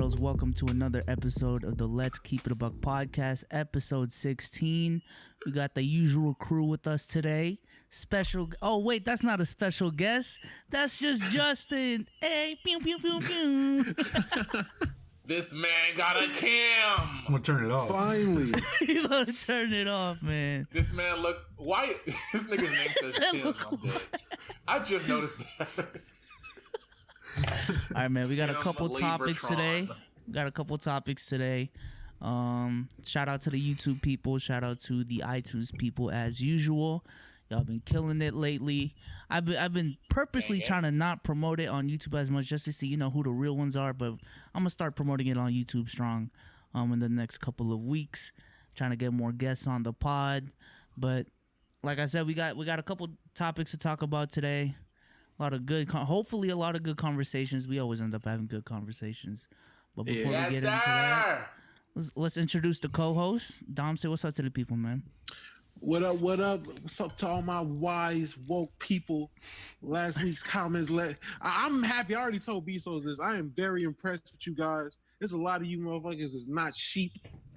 girls, welcome to another episode of the Let's Keep It a Buck podcast, episode 16. We got the usual crew with us today. Oh wait, that's not a special guest. That's just Justin. Hey, pew pew pew pew. This man got a cam. I'm gonna turn it off. Finally. You gotta turn it off, man. This man why this nigga's name says Tim. I'm dead. I just noticed that. All right, man. We got a couple topics today. Shout out to the YouTube people. Shout out to the iTunes people as usual. Y'all been killing it lately. I've been purposely trying to not promote it on YouTube as much just to see, who the real ones are. But I'm gonna start promoting it on YouTube strong in the next couple of weeks. Trying to get more guests on the pod. But like I said, we got a couple topics to talk about today. Hopefully a lot of good conversations. We always end up having good conversations. But before we get into that, let's introduce the co-host. Dom, say what's up to the people, man. What up? What's up to all my wise, woke people? Last week's comments. I'm happy. I already told Bezos this. I am very impressed with you guys. There's a lot of you motherfuckers is not sheep.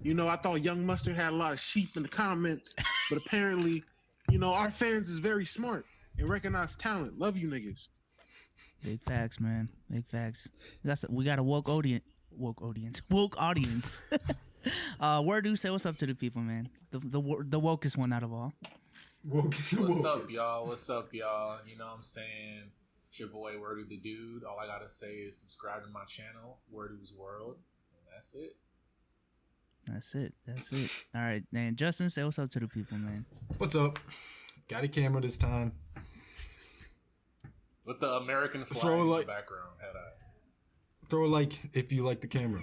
I thought Young Mustard had a lot of sheep in the comments. But apparently, our fans is very smart and recognize talent. Love you niggas. Big facts, man. Big facts. We got a woke audience. Woke audience. Word do say what's up to the people, man. The wokest one out of all. What's up, y'all? You know what I'm saying? It's your boy Wordu the Dude. All I gotta say is subscribe to my channel, Wordu's World, and that's it. That's it. All right, man. Justin, say what's up to the people, man. What's up? Got a camera this time. With the American flag in the background. Throw a like if you like the camera.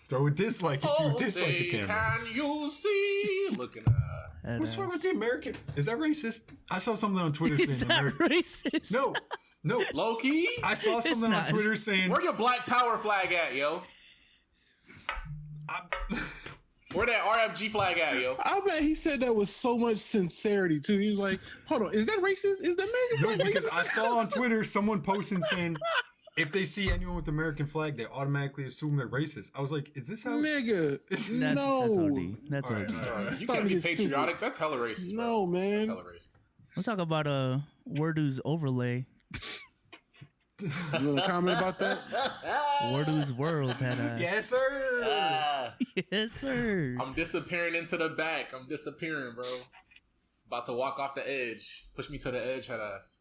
Throw a dislike if you dislike the camera. Can you see? Looking at. What's wrong with the American? Is that racist? I saw something on Twitter saying Is that racist? No. Low-key? I saw something on Twitter saying... Where your black power flag at, yo? Where that RFG flag at, yo? I bet he said that with so much sincerity, too. He was like, hold on, is that racist? Is the American flag racist? Because I saw on Twitter someone posting saying... If they see anyone with the American flag, they automatically assume they're racist. I was like, is this how... Nigga, no. That's OD. You can't be patriotic. That's hella racist. No, bro. man. That's hella racist. Let's talk about Wordu's overlay. You want to comment about that? Wordu's World had a... Yes, sir. Yes, sir. I'm disappearing into the back. I'm disappearing, bro. About to walk off the edge. Push me to the edge, head ass.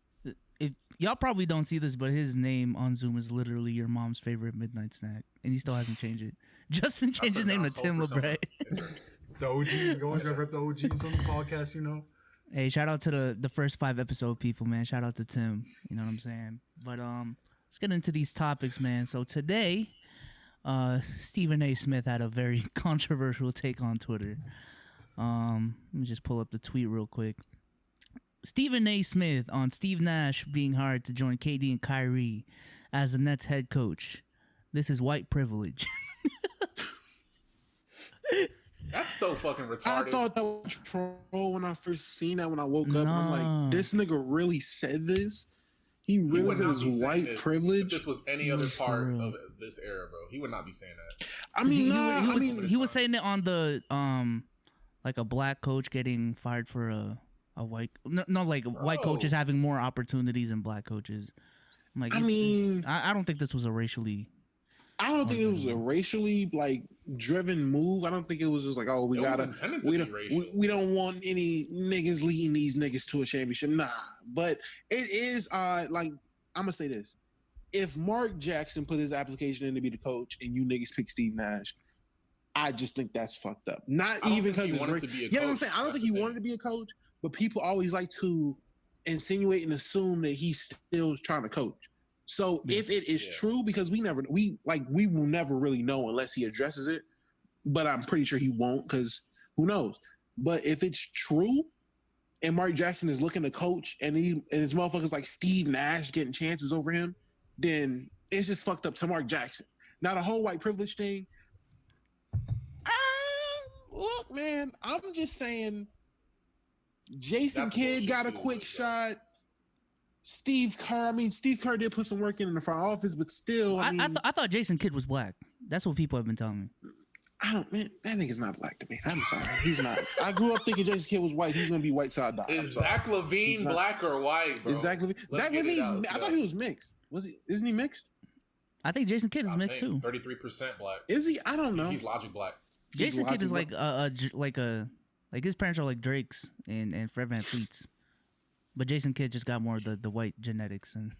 Y'all probably don't see this, but his name on Zoom is literally your mom's favorite midnight snack, and he still hasn't changed it. Justin changed his name to Tim LeBray. The OG, go and rep the OGs on the podcast, Hey, shout out to the first 5 episode people, man. Shout out to Tim. You know what I'm saying? But let's get into these topics, man. So today, Stephen A. Smith had a very controversial take on Twitter. Let me just pull up the tweet real quick. Stephen A. Smith on Steve Nash being hired to join KD and Kyrie as the Nets head coach. This is white privilege. That's so fucking retarded. I thought that was troll when I first seen that when I woke up. I'm like, this nigga really said this? He really said his white privilege? If this was any other part of this era, bro, he would not be saying that. I mean, he was saying it on the, like a black coach getting fired for a white white coaches having more opportunities than black coaches. I'm like, I don't think this was a racially. I don't think it was a racially driven move. I don't think it was just like, oh, we don't want any niggas leading these niggas to a championship. Nah, but it is I'm gonna say this: if Mark Jackson put his application in to be the coach and you niggas pick Steve Nash, I just think that's fucked up. Not even because it's racial. You know what I'm saying? I don't think he wanted to be a coach. But people always like to insinuate and assume that he's still trying to coach. So if it is true, because we will never really know unless he addresses it. But I'm pretty sure he won't, because who knows? But if it's true, and Mark Jackson is looking to coach, and his motherfuckers like Steve Nash getting chances over him, then it's just fucked up to Mark Jackson. Now the whole white privilege thing. Look, man, I'm just saying. Jason Kidd got a quick shot. Steve Kerr did put some work in the front office, but still, I thought Jason Kidd was black. That's what people have been telling me. Man, that nigga's not black to me. I'm sorry. He's not. I grew up thinking Jason Kidd was white. He's gonna be white till I die. Is Zach LaVine black or white, bro? Is Zach LaVine? Zach LaVine's. I thought he was mixed. Was he? Isn't he mixed? I think Jason Kidd is mixed too. 33% black. Is he? I don't know. He's Logic black. Jason Kidd is like his parents are like Drake's and Fred Van Fleet's, but Jason Kidd just got more of the white genetics and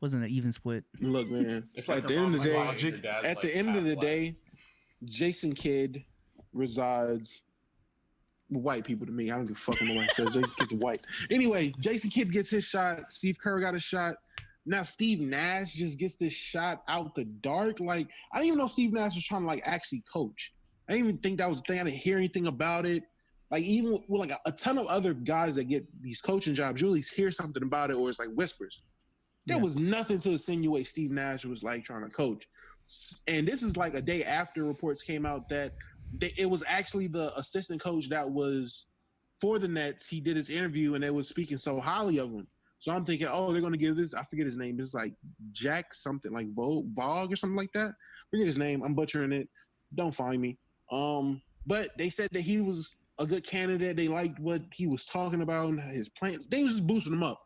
wasn't an even split. Look, man. It's like at the end of the day, at the end of the day, Jason Kidd resides with white people to me. I don't give a fuck what nobody says. Jason Kidd's white. Anyway, Jason Kidd gets his shot. Steve Kerr got a shot. Now Steve Nash just gets this shot out the dark. Like, I didn't even know Steve Nash was trying to like actually coach. I didn't even think that was a thing. I didn't hear anything about it. Like, even with like a ton of other guys that get these coaching jobs, you at least hear something about it, or it's like whispers. There was nothing to insinuate Steve Nash was like trying to coach. And this is like a day after reports came out that it was actually the assistant coach that was for the Nets. He did his interview and they was speaking so highly of him. So I'm thinking, oh, they're going to give this. I forget his name. It's like Jack something, like Vogue or something like that. Forget his name. I'm butchering it. Don't find me. But they said that he was a good candidate. They liked what he was talking about and his plans. They was just boosting him up.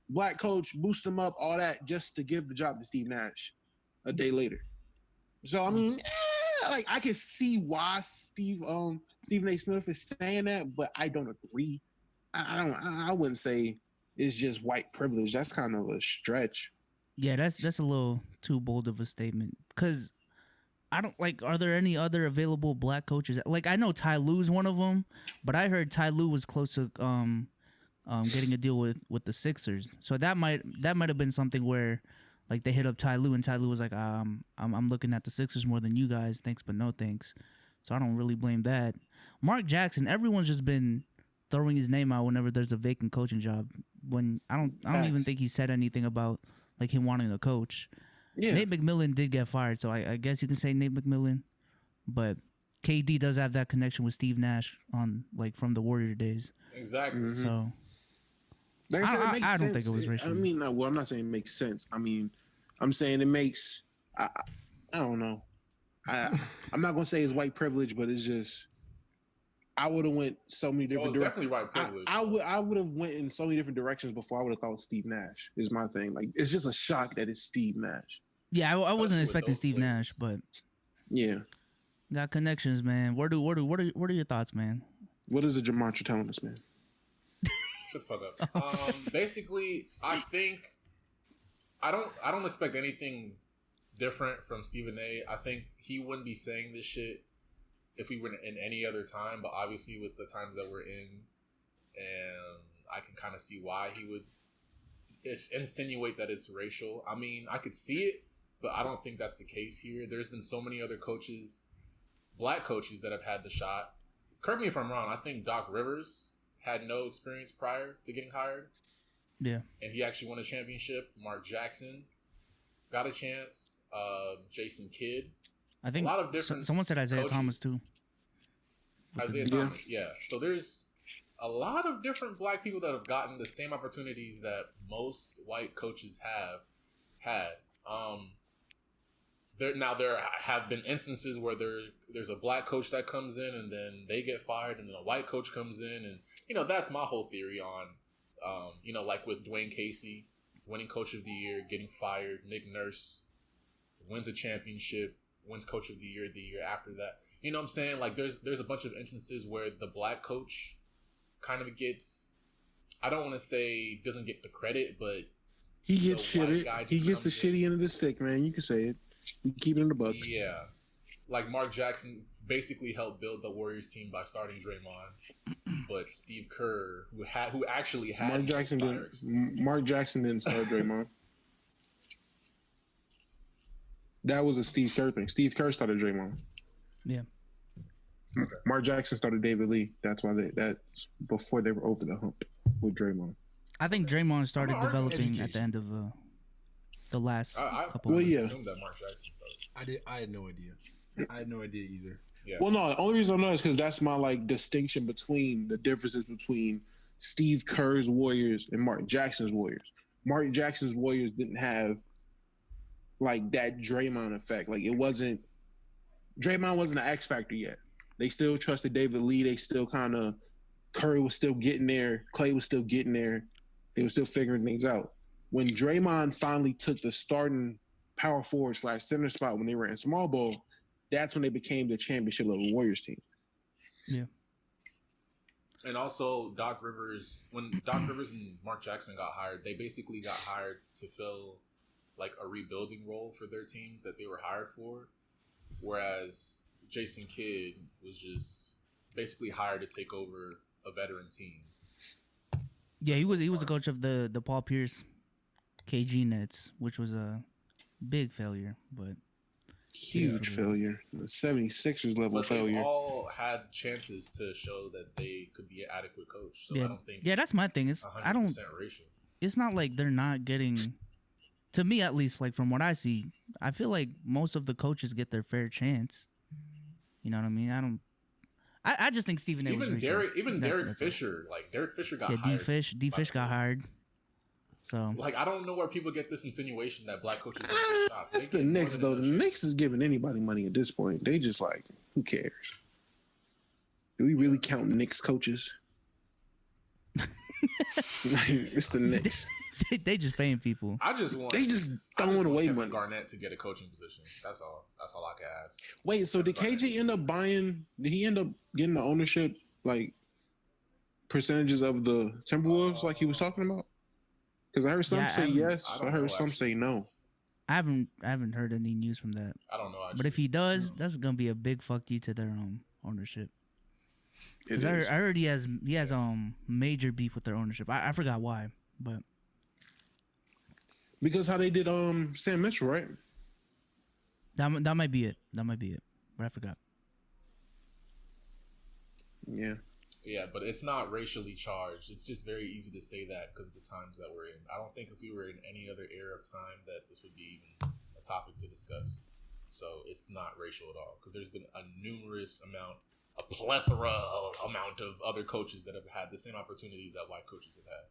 Black coach, boost him up, all that, just to give the job to Steve Nash a day later. So I mean, like I can see why Stephen A. Smith is saying that, but I don't agree. I wouldn't say it's just white privilege. That's kind of a stretch. Yeah, that's a little too bold of a statement. Because I don't like. Are there any other available black coaches? Like I know Ty Lue's one of them, but I heard Ty Lue was close to getting a deal with the Sixers. So that might have been something where like they hit up Ty Lue and Ty Lue was like, I'm looking at the Sixers more than you guys. Thanks, but no thanks. So I don't really blame that. Mark Jackson, everyone's just been throwing his name out whenever there's a vacant coaching job. When I don't even think he said anything about like him wanting to coach. Yeah. Nate McMillan did get fired, so I guess you can say Nate McMillan. But KD does have that connection with Steve Nash on like from the Warrior days. Exactly. Mm-hmm. So like I don't think it was racial. I mean, well, I'm not saying it makes sense. I mean, I'm saying it makes. I don't know. I'm not gonna say it's white privilege, but it's just. I would have went so many different directions. Definitely white privilege. I would have went in so many different directions before I would have thought Steve Nash is my thing. Like it's just a shock that it's Steve Nash. Yeah, I wasn't expecting Steve Nash, but yeah, got connections, man. What are your thoughts, man? What is the Jamartra telling us, man? Shut the fuck up. Basically, I think I don't expect anything different from Stephen A. I think he wouldn't be saying this shit if we were in any other time, but obviously with the times that we're in, and I can kind of see why he would insinuate that it's racial. I mean, I could see it, but I don't think that's the case here. There's been so many other coaches, black coaches, that have had the shot. Correct me if I'm wrong. I think Doc Rivers had no experience prior to getting hired. Yeah. And he actually won a championship. Mark Jackson got a chance. Jason Kidd. I think a lot of different someone said Isaiah coaches. Thomas too. Isaiah Thomas, yeah. So there's a lot of different black people that have gotten the same opportunities that most white coaches have had. There have been instances where there's a black coach that comes in and then they get fired, and then a white coach comes in, and that's my whole theory on, like with Dwayne Casey winning Coach of the Year, getting fired. Nick Nurse wins a championship, wins Coach of the year after that. You know what I'm saying? Like there's a bunch of instances where the black coach kind of gets, I don't want to say doesn't get the credit, but he gets shitted. He gets the shitty end of the stick, man. You can say it. You keep it in the buck. Yeah. Like Mark Jackson basically helped build the Warriors team by starting Draymond. But Steve Kerr, who actually had Mark Jackson didn't start Draymond. That was a Steve Kerr thing. Steve Kerr started Draymond. Yeah. Okay. Mark Jackson started David Lee. That's why that's before they were over the hump with Draymond. I think Draymond started developing at the end of the last couple. Well, yeah. Assumed that Mark Jackson started. I had no idea. I had no idea either. Yeah. Well, no. The only reason I know is because that's my distinction between the differences between Steve Kerr's Warriors and Mark Jackson's Warriors. Mark Jackson's Warriors didn't have that Draymond effect. Like it wasn't Draymond wasn't an X factor yet. They still trusted David Lee. They still kind of Curry was still getting there. Clay was still getting there. They were still figuring things out. When Draymond finally took the starting power forward / center spot when they were in small ball, that's when they became the championship level Warriors team. Yeah. And also when Doc Rivers and Mark Jackson got hired, they basically got hired to fill like a rebuilding role for their teams that they were hired for. Whereas Jason Kidd was just basically hired to take over a veteran team. Yeah, he was a coach of the Paul Pierce KG Nets, which was a big failure, but huge failure. The 76ers level failure. They all had chances to show that they could be an adequate coach. So yeah. I don't think That's my thing. It's 100% racial. It's not like they're not getting, to me at least, like from what I see, I feel like most of the coaches get their fair chance. You know what I mean? I just think Stephen A. was Derek Fisher, Derek Fisher got hired. D Fish got hired. So I don't know where people get this insinuation that black coaches don't get shots. That's the Knicks though. The Knicks is giving anybody money at this point. They just like, who cares? Do we really count Knicks coaches? It's the Knicks. They just paying people. They just throwing away Kevin money. Garnett to get a coaching position. That's all I can ask. Wait, so did KG end up buying? Did he end up getting the ownership percentages of the Timberwolves like he was talking about? Because I heard some say yes. I heard some say no. I haven't heard any news from that. I don't know. Actually. But if he does, that's gonna be a big fuck you to their ownership. It is. I heard he has major beef with their ownership. I forgot why, but because how they did Sam Mitchell, right? That might be it. But I forgot. Yeah. Yeah, but it's not racially charged. It's just very easy to say that because of the times that we're in. I don't think if we were in any other era of time that this would be even a topic to discuss. So it's not racial at all because there's been a plethora amount of other coaches that have had the same opportunities that white coaches have had.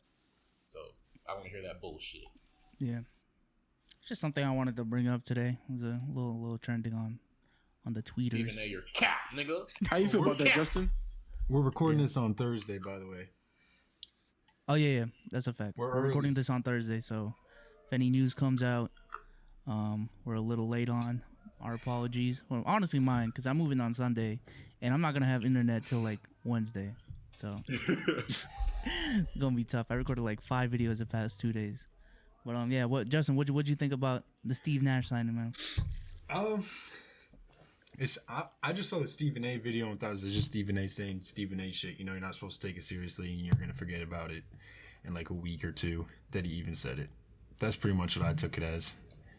So I want to hear that bullshit. Yeah, it's just something I wanted to bring up today. It was a little trending on the tweeters. Stephen A, you're cap, nigga. How you feel about that, Justin? We're recording this on Thursday, by the way. Oh yeah, that's a fact. We're recording this on Thursday, so if any news comes out, we're a little late on. Our apologies. Well, honestly, mine, because I'm moving on Sunday, and I'm not gonna have internet till Wednesday, so it's gonna be tough. I recorded 5 videos the past 2 days, but yeah. Justin? What'd you think about the Steve Nash signing, man? I just saw the Stephen A video and thought it was just Stephen A saying Stephen A shit. You know, you're not supposed to take it seriously and you're going to forget about it in a week or two that he even said it. That's pretty much what I took it as,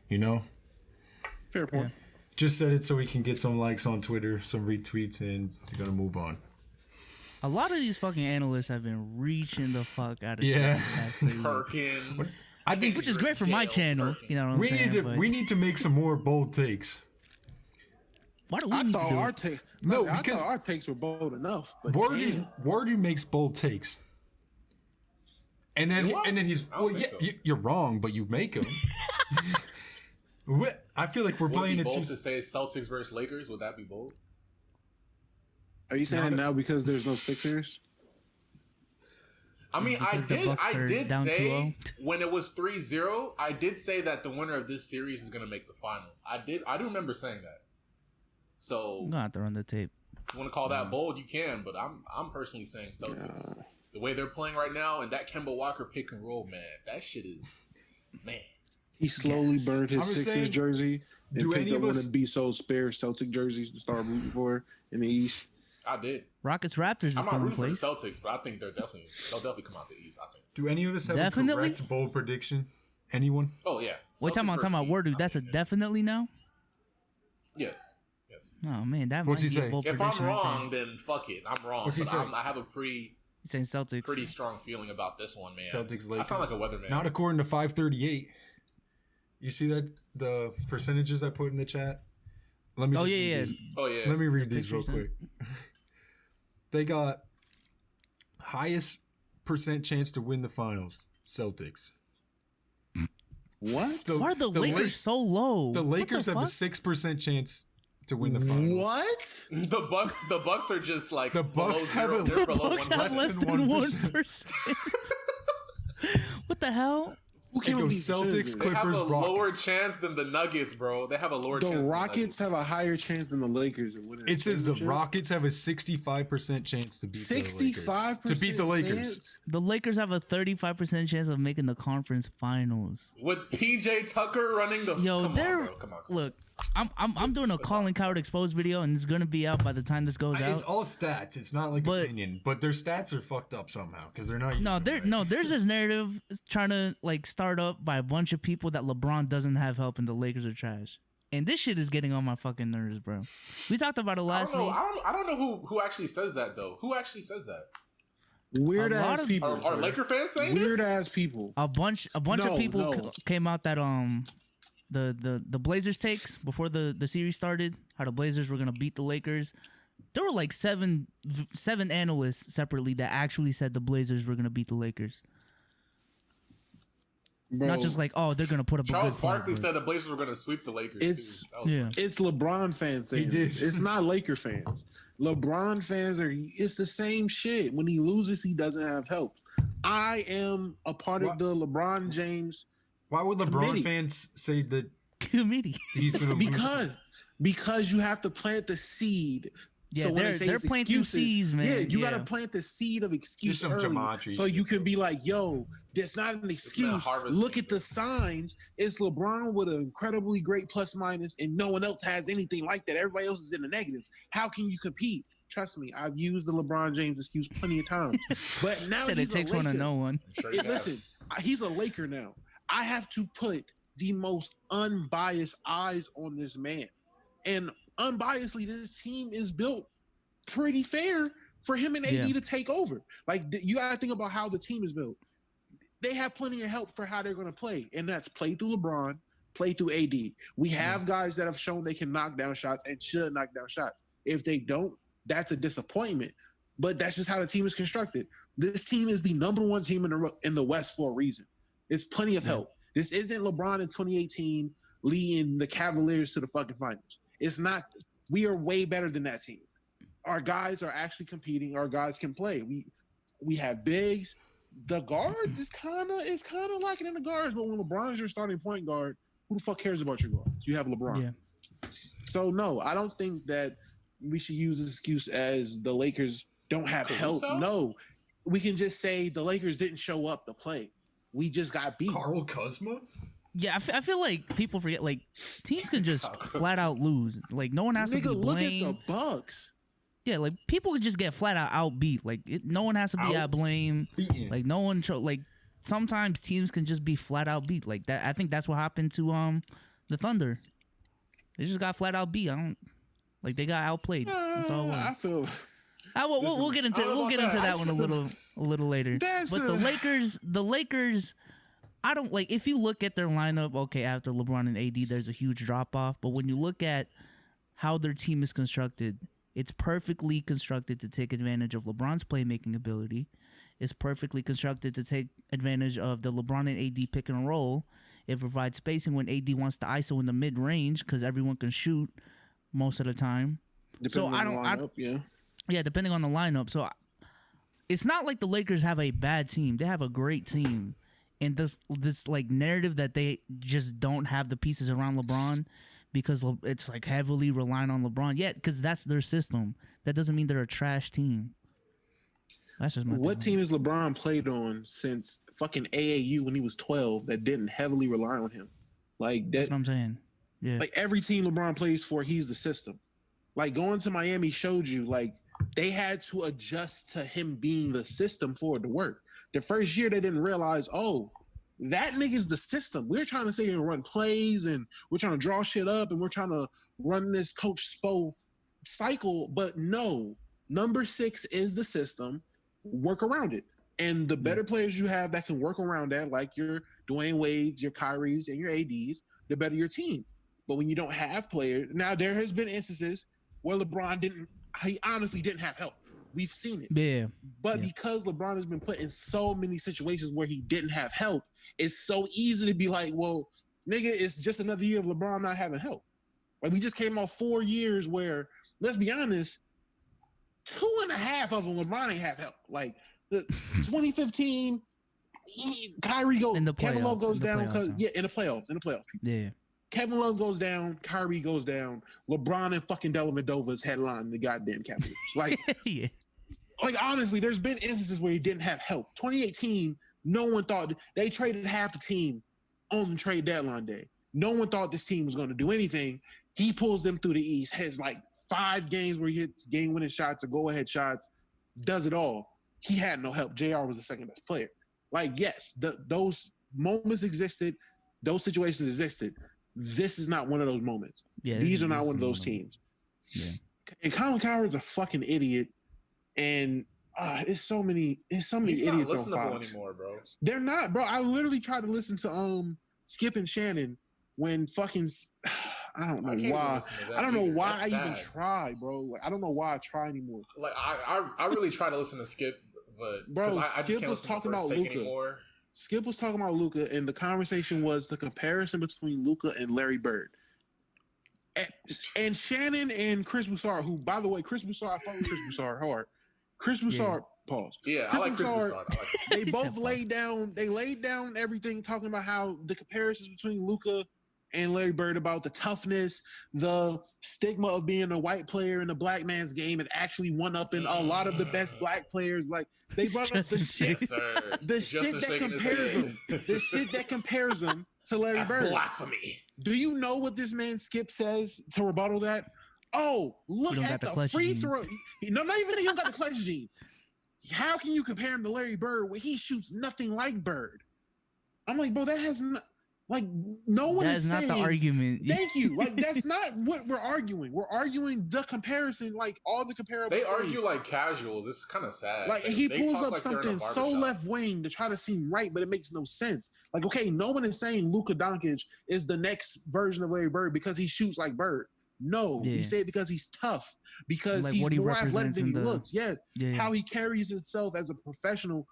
you know? Fair point. Yeah. Just said it so we can get some likes on Twitter, some retweets, and you're going to move on. A lot of these fucking analysts have been reaching the fuck out of Perkins. I think, which is great for my channel. You know what I'm saying? We need to make some more bold takes. Why do we need to do our it? I thought our takes were bold enough. But Wardy makes bold takes. And then he's you're wrong, but you make them. I feel like we're playing it bold to say Celtics versus Lakers. Would that be bold? Are you saying it now because there's no Sixers? I mean, I did down say when it was 3-0, I did say that the winner of this series is going to make the finals. I do remember saying that. So I'm gonna have to run the tape. If you want to call that bold, you can, but I'm personally saying Celtics. The way they're playing right now and that Kemba Walker pick and roll, man, that shit is, man. He slowly burned his Sixers jersey and picked up one of B-Soul's spare Celtic jerseys to start rooting for in the East. I did. Rockets Raptors is still in place. For the Celtics, but I think they'll definitely come out the East. I think. Do any of us have a correct bold prediction? Anyone? Oh yeah. Wait, talking about word, dude. That's a definitely now. Yes. Oh man, that What's might he be say? a bold If prediction. I'm wrong, then fuck it. I'm wrong. What's he say? I have a He's saying Celtics. pretty strong feeling about this one, man. Celtics, Lakers. I sound like a weatherman. Not according to 538. You see that the percentages I put in the chat? Let me. Oh yeah. Let me read these real quick. They got highest percent chance to win the finals. Celtics. What? Why are the Lakers so low? The Lakers have a 6% chance to win the finals. What? The Bucks are just like The Bucks have they're below less than 1%. What the hell? Who It came up with goes these Celtics, decisions? They have Clippers, a lower Rockets. chance than the Nuggets, bro. They have a lower chance. The than Rockets the have a higher chance than the Lakers of winning. It says the championship. Rockets have a 65% chance to beat 65% to beat the Lakers. chance? The Lakers have a 35% chance of making the conference finals. With PJ Tucker running the Yo, come they're on, bro. Come on. look. I'm doing a Colin Coward exposed video, and it's gonna be out by the time this goes out. It's all stats. It's not like opinion, but their stats are fucked up somehow because they're not. There's this narrative trying to like start up by a bunch of people that LeBron doesn't have help and the Lakers are trash. And this shit is getting on my fucking nerves, bro. We talked about it last week. I don't know who actually says that though. Who actually says that? Weird ass people. Are Laker fans saying Weird this? ass people. A bunch of people came out that the Blazers takes before the series started, how the Blazers were gonna beat the Lakers. There were like seven analysts separately that actually said the Blazers were gonna beat the Lakers. Bro, not just like, oh, they're gonna put up Charles a good fight. Barkley said the Blazers were gonna sweep the Lakers. It's yeah. It's LeBron fans saying this. It's not Laker fans. LeBron fans it's the same shit. When he loses, he doesn't have help. I am a part of the LeBron James. Why would LeBron committee. fans say that Committee? he's gonna lose? Because you have to plant the seed. Yeah, so when they're planting excuses, seeds, man. Yeah, you gotta plant the seed of excuse some early, gematria. so you can be like, "Yo, that's not an excuse. Look at the signs. It's LeBron with an incredibly great plus minus, and no one else has anything like that. Everybody else is in the negatives. How can you compete?" Trust me, I've used the LeBron James excuse plenty of times. But now said it takes one to know one. Listen, he's a Laker now. I have to put the most unbiased eyes on this man. And unbiasedly, this team is built pretty fair for him and AD to take over. Like, you got to think about how the team is built. They have plenty of help for how they're going to play, and that's play through LeBron, play through AD. We have guys that have shown they can knock down shots and should knock down shots. If they don't, that's a disappointment. But that's just how the team is constructed. This team is the number one team in the West for a reason. There's plenty of help. This isn't LeBron in 2018 leading the Cavaliers to the fucking finals. It's not. We are way better than that team. Our guys are actually competing. Our guys can play. We have bigs. The guards is kind of lacking in the guards. But when LeBron's your starting point guard, who the fuck cares about your guards? You have LeBron. Yeah. So no, I don't think that we should use this excuse as the Lakers don't have help. No, we can just say the Lakers didn't show up to play. We just got beat. Carl Kuzma? Yeah, I feel like people forget, like, teams can just flat out lose. Like, no one has to be blamed. Look at the Bucks. Yeah, like, people could just get flat out outbeat. Like, no one has to be at blame. Like, no one, like, sometimes teams can just be flat out beat. Like, that. I think that's what happened to the Thunder. They just got flat out beat. Like, they got outplayed. That's all it was. I feel... We'll get into that one a little later. But the Lakers, I don't like. If you look at their lineup, okay, after LeBron and AD, there's a huge drop off. But when you look at how their team is constructed, it's perfectly constructed to take advantage of LeBron's playmaking ability. It's perfectly constructed to take advantage of the LeBron and AD pick and roll. It provides spacing when AD wants to ISO in the mid range because everyone can shoot most of the time. Depending on the lineup. So it's not like the Lakers have a bad team. They have a great team. And this like narrative that they just don't have the pieces around LeBron because it's like heavily relying on LeBron. Yeah, because that's their system. That doesn't mean they're a trash team. That's just my What team has LeBron played on since fucking AAU when he was 12 that didn't heavily rely on him? Like that, that's what I'm saying. Yeah. Like every team LeBron plays for, he's the system. Like going to Miami showed you like they had to adjust to him being the system for it to work. The first year they didn't realize, oh, that nigga's the system. We're trying to sit here and run plays and we're trying to draw shit up and we're trying to run this Coach Spo cycle. But no, number 6 is the system. Work around it. And the better players you have that can work around that, like your Dwayne Wades, your Kyries, and your ADs, the better your team. But when you don't have players, now there has been instances where he honestly didn't have help. We've seen it. Yeah. But because LeBron has been put in so many situations where he didn't have help, it's so easy to be like, well, nigga, it's just another year of LeBron not having help. Like we just came off 4 years where, let's be honest, 2.5 of them LeBron ain't have help. Like the 2015, Kyrie goes, Kevin Love goes down because in the playoffs. Yeah. Kevin Love goes down, Kyrie goes down, LeBron and fucking Dellavedova's headline the goddamn Cavaliers. Like, yeah. Like honestly, there's been instances where he didn't have help. 2018, no one thought they traded half the team on the trade deadline day. No one thought this team was going to do anything. He pulls them through the East, has like 5 games where he hits game-winning shots or go-ahead shots, does it all. He had no help. JR was the second best player. Like, yes, those moments existed. Those situations existed. This is not one of those moments. Yeah, these are not one of those teams. Yeah. And Colin Cowherd's a fucking idiot. And it's so many idiots on Fox. Anymore, bro. They're not, bro. I literally tried to listen to Skip and Shannon when fucking I don't know why. I don't know why I even try, bro. Like I don't know why I try anymore. Like I really try to listen to Skip, but bro, I just Skip was talking about Luka. Skip was talking about Luka, and the conversation was the comparison between Luka and Larry Bird. And Shannon and Chris Broussard, who, by the way, Chris Broussard, I follow Chris Broussard hard. Chris Broussard, pause. Yeah, I like Chris Broussard. They both laid down everything, talking about how the comparisons between Luka and Larry Bird about the toughness, the stigma of being a white player in a black man's game, and actually one up in a lot of the best black players. Like they brought up the shit, the shit that compares them to Larry Bird. Blasphemy. Do you know what this man Skip says to rebuttal that? Oh, look at the free throw. No, not even he don't got the clutch gene. How can you compare him to Larry Bird when he shoots nothing like Bird? I'm like, bro, that has not. Like no one is saying. That's not the argument. Thank you. Like that's not what we're arguing. We're arguing the comparison, like all the comparable. They argue like casuals. It's kind of sad. Like he pulls up something so left wing to try to seem right, but it makes no sense. Like okay, no one is saying Luka Doncic is the next version of Larry Bird because he shoots like Bird. No, he said because he's tough, because like he's more athletic than he looks. Yeah, how he carries himself as a professional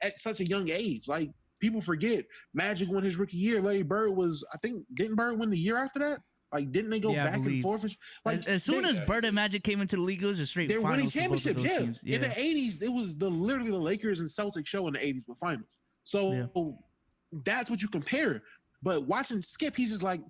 at such a young age, like. People forget Magic won his rookie year. Larry Bird was, I think, didn't Bird win the year after that? Like, didn't they go back and forth? Like, as soon as Bird and Magic came into the league, it was a straight. They're winning championships. Yeah. In the '80s, it was literally the Lakers and Celtics show in the '80s with finals. So that's what you compare. But watching Skip, he's just like,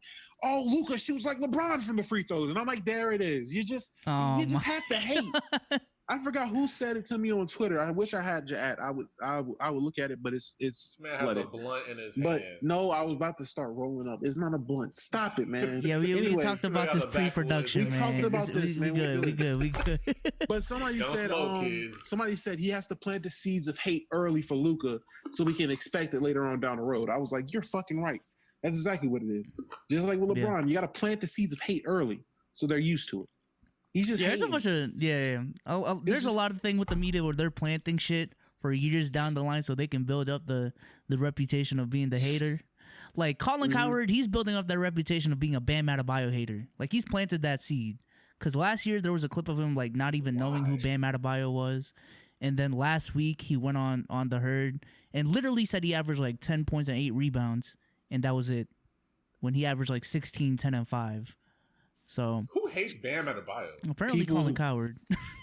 oh, Luka shoots like LeBron from the free throws, and I'm like, there it is. You just have to hate. I forgot who said it to me on Twitter. I wish I had your ad. I would look at it, but it's this man flooded. Has a blunt in his hand. But no, I was about to start rolling up. It's not a blunt. Stop it, man. Yeah, we talked about this pre-production, man. We talked about this, man. We good. But somebody said he has to plant the seeds of hate early for Luka so we can expect it later on down the road. I was like, you're fucking right. That's exactly what it is. Just like with LeBron, you got to plant the seeds of hate early so they're used to it. He's just there's a bunch of there's a lot of thing with the media where they're planting shit for years down the line so they can build up the reputation of being the hater. Like Colin Cowherd, he's building up that reputation of being a Bam Adebayo hater. Like he's planted that seed. Because last year there was a clip of him like not even knowing who Bam Adebayo was, and then last week he went on the Herd and literally said he averaged like 10 points and 8 rebounds, and that was it. When he averaged like 16, 10, and 5. So who hates Bam Adebayo? Apparently, Colin Cowherd.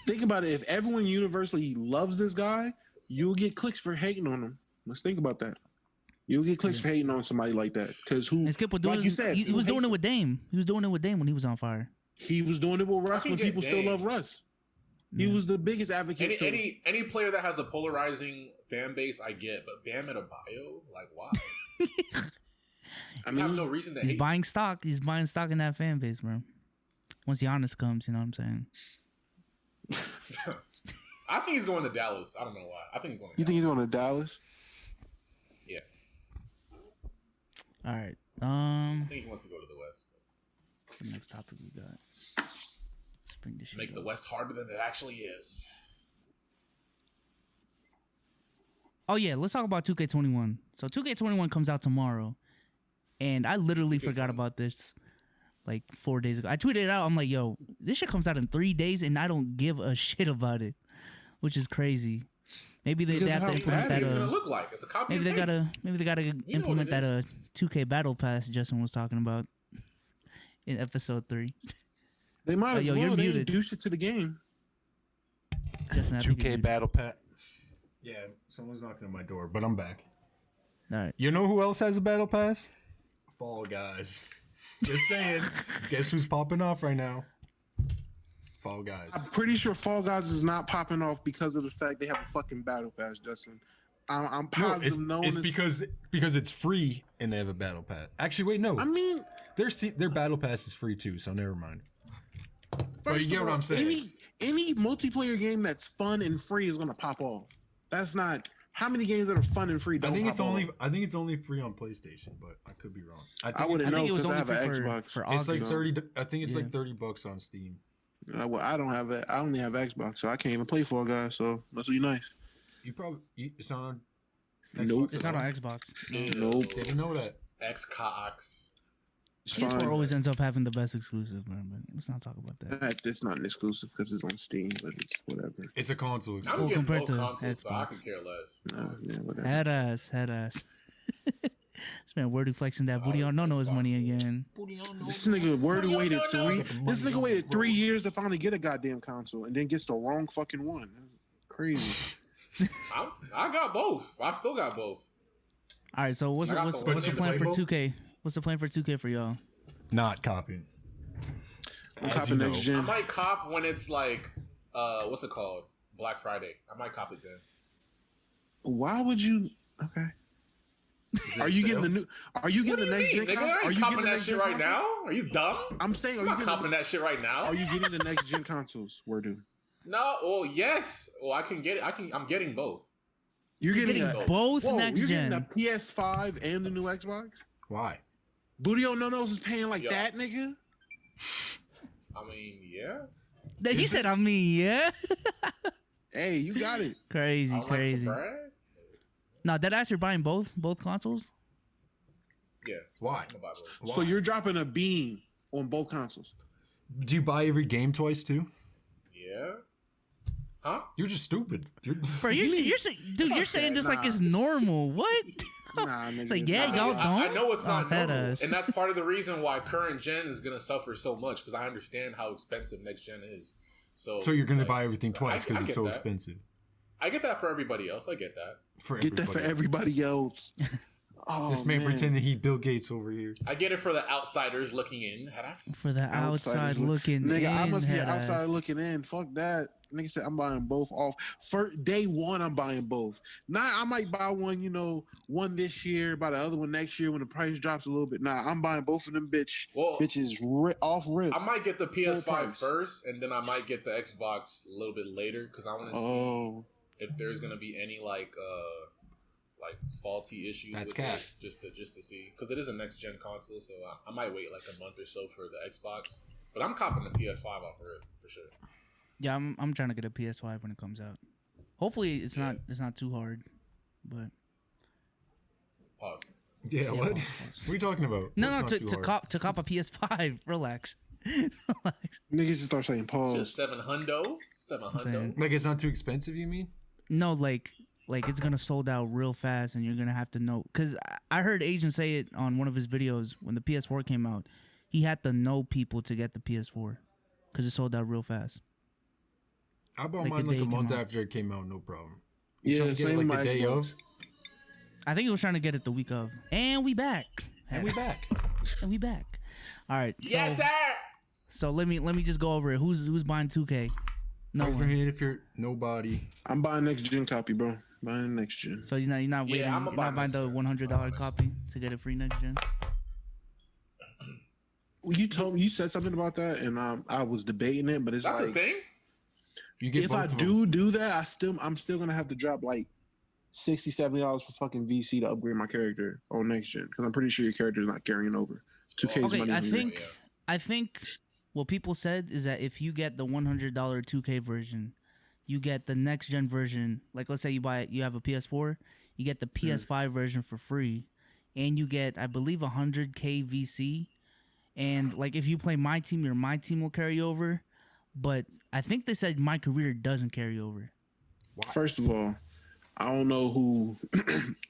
Think about it. If everyone universally loves this guy, you'll get clicks for hating on him. Let's think about that. You'll get clicks for hating on somebody like that. Because who? And Skip was doing, like you said, he was doing it with Dame. He was doing it with Dame when he was on fire. He was doing it with Russ when people still love Russ. He was the biggest advocate. Any player that has a polarizing fan base, I get. But Bam Adebayo, like why? I mean, have no reason to hate. He's buying stock. He's buying stock in that fan base, bro. Once Giannis comes, you know what I'm saying? I think he's going to Dallas. I don't know why. I think he's going to Dallas. You think he's going to Dallas? Yeah. All right. I think he wants to go to the West. The next topic we got. Let's bring this shit Make the West harder than it actually is. Oh, yeah. Let's talk about 2K21. So 2K21 comes out tomorrow. And I literally forgot about this. Like 4 days ago, I tweeted it out. I'm like, "Yo, this shit comes out in 3 days, and I don't give a shit about it," which is crazy. Maybe they have to implement that. Look like it's a copy. Maybe they gotta implement that 2K Battle Pass Justin was talking about. in episode 3. They might as well. You're They muted. didn't do shit to the game. Justin, I think you're 2K muted. Battle Pass. Yeah, someone's knocking on my door, but I'm back. All right. You know who else has a Battle Pass? Fall Guys. Just saying. Guess who's popping off right now? Fall Guys. I'm pretty sure Fall Guys is not popping off because of the fact they have a fucking battle pass, Justin. I'm positive it's because it's free and they have a battle pass. Actually, wait, no. I mean, their battle pass is free too, so never mind. first you get of what all, I'm saying. Any multiplayer game that's fun and free is gonna pop off. That's not how many games that are fun and free. Don't I think pop it's only free on PlayStation, but I could be wrong. I wouldn't know think it was because I only have an free Xbox. for It's like August. 30. I think it's like $30 on Steam. Well, I don't have it. I only have Xbox, so I can't even play Fall Guys. So must be nice. It's not on. Nope. It's not on Xbox. Nope. Didn't know that. Xcox. It's PS4 fine. always ends up having the best exclusive, man. But let's not talk about that. It's not an exclusive because it's on Steam, but it's whatever. It's a console. I'm exclusive. Well, getting compared both to consoles, so I Xbox. could care less. Yeah, whatever. Head ass. This man Wordy flexing that booty on no-no's money again. This nigga Wordy waited no. 3. This nigga waited 3 years to finally get a goddamn console, and then gets the wrong fucking one. Crazy. I got both. I still got both. All right, so what's I got the the plan for label. 2K? What's the plan for 2K for y'all? Not copying. I'm As copping you next know. I gen. might cop when it's like, what's it called? Black Friday. I might cop it then. Why would you? Okay. Is it Are you sale? getting the new? Are you What getting do the you next mean, gen? nigga? Console? I Are ain't you copping getting the that next shit gen right console? now. Are you dumb? I'm saying, I'm not copping that shit right now. Are you getting the next gen consoles? Where do? No. Oh yes. Oh, I can get it. I'm getting both. You're getting, getting a, both whoa, next you're gen. getting a PS5 and the new Xbox. Why? Booty on no nos is paying like Yo. that, nigga. I mean, yeah. He said, "I mean, yeah." Hey, you got it. Crazy, I don't like to crazy. brag. No, dead ass, you're buying both consoles. Yeah. Why? I'm gonna buy both. Why? So you're dropping a beam on both consoles. Do you buy every game twice too? Yeah. Huh? You're just stupid. Bro, you're saying, dude, you're saying that, this like nah. it's normal. What? Nah, nigga. It's like, yeah, nah. y'all don't. I know it's not head normal, ass. and that's part of the reason why current gen is gonna suffer so much because I understand how expensive next gen is. So So you're gonna like, buy everything twice I because it's get so that. expensive. I get that for everybody else. I get that. Get that for everybody else. Oh, This man pretending he Bill Gates over here. I get it for the outsiders looking in. For the outside looking nigga, in, I must be head outside ass. looking in. Fuck that. Nigga said I'm buying both off. For day one, I'm buying both. Now I might buy one, one this year, buy the other one next year when the price drops a little bit. Nah, I'm buying both of them bitches off rip. I might get the PS5 price. first, and then I might get the Xbox a little bit later because I want to see if there's gonna be any like faulty issues That's with cap. it, just to see because it is a next gen console, so I might wait like a month or so for the Xbox. But I'm copping the PS5 off rip for sure. Yeah, I'm trying to get a PS5 when it comes out. Hopefully, it's not too hard, but Pause. Yeah, what? pause. What are you talking about? no, That's not too hard. to cop a PS5. Relax. Relax. Niggas just start saying pause. Just 700. saying. Like it's not too expensive, you mean? No, like it's gonna sold out real fast, and you're gonna have to know. Cause I heard Agent say it on one of his videos when the PS4 came out. He had to know people to get the PS4, cause it sold out real fast. I bought Like mine the like day a it month came out. after it came out, no problem. Yeah, Trying to get it same like with the my day Xbox. of, I think he was trying to get it the week of, and we back, and we back. and we back. All right. So, Yes, sir. So let me just go over it. Who's buying 2K? No Raise your one. hand if you're nobody. I'm buying next gen copy, bro. Buying next gen. So you're not waiting. Yeah, I'ma you're buy not buying next the gen. $100 copy to get it free next gen. Well, you told me you said something about that, and I was debating it, but it's That's a like thing. You get if both I of them. do that, I'm still gonna have to drop like $60-$70 for fucking VC to upgrade my character on next gen because I'm pretty sure your character is not carrying over. 2K's Okay, money. I think what people said is that if you get the $100 2K version, you get the next gen version. Like let's say you have a PS4, you get the PS5 version for free, and you get I believe 100K VC. And like if you play my team, my team will carry over. But I think they said my career doesn't carry over. First of all, I don't know who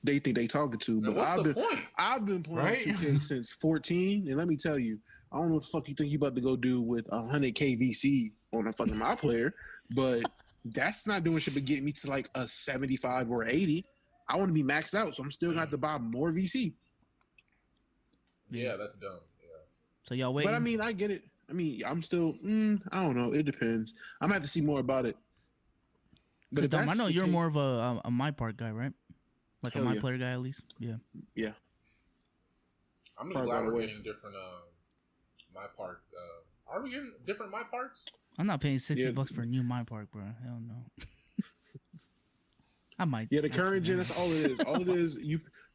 they think they talking to, but what's the point? I've been playing Right? 2K since 14, and let me tell you, I don't know what the fuck you think you about to go do with 100K VC on a fucking my player, but that's not doing shit but getting me to like a 75 or 80. I want to be maxed out, so I'm still gonna have to buy more VC. Yeah, that's dumb. Yeah. So y'all waiting? But I mean, I get it. I mean, I'm still. I don't know. It depends. I'm gonna have to see more about it. But I know you're more of a My Park guy, right? Like a My Player guy, at least. Yeah. Yeah. I'm just glad we're getting different My Park. Are we getting different My Parks? I'm not paying $60 for a new My Park, bro. Hell no. I might. Yeah, the current gen. That's all it is. All it is,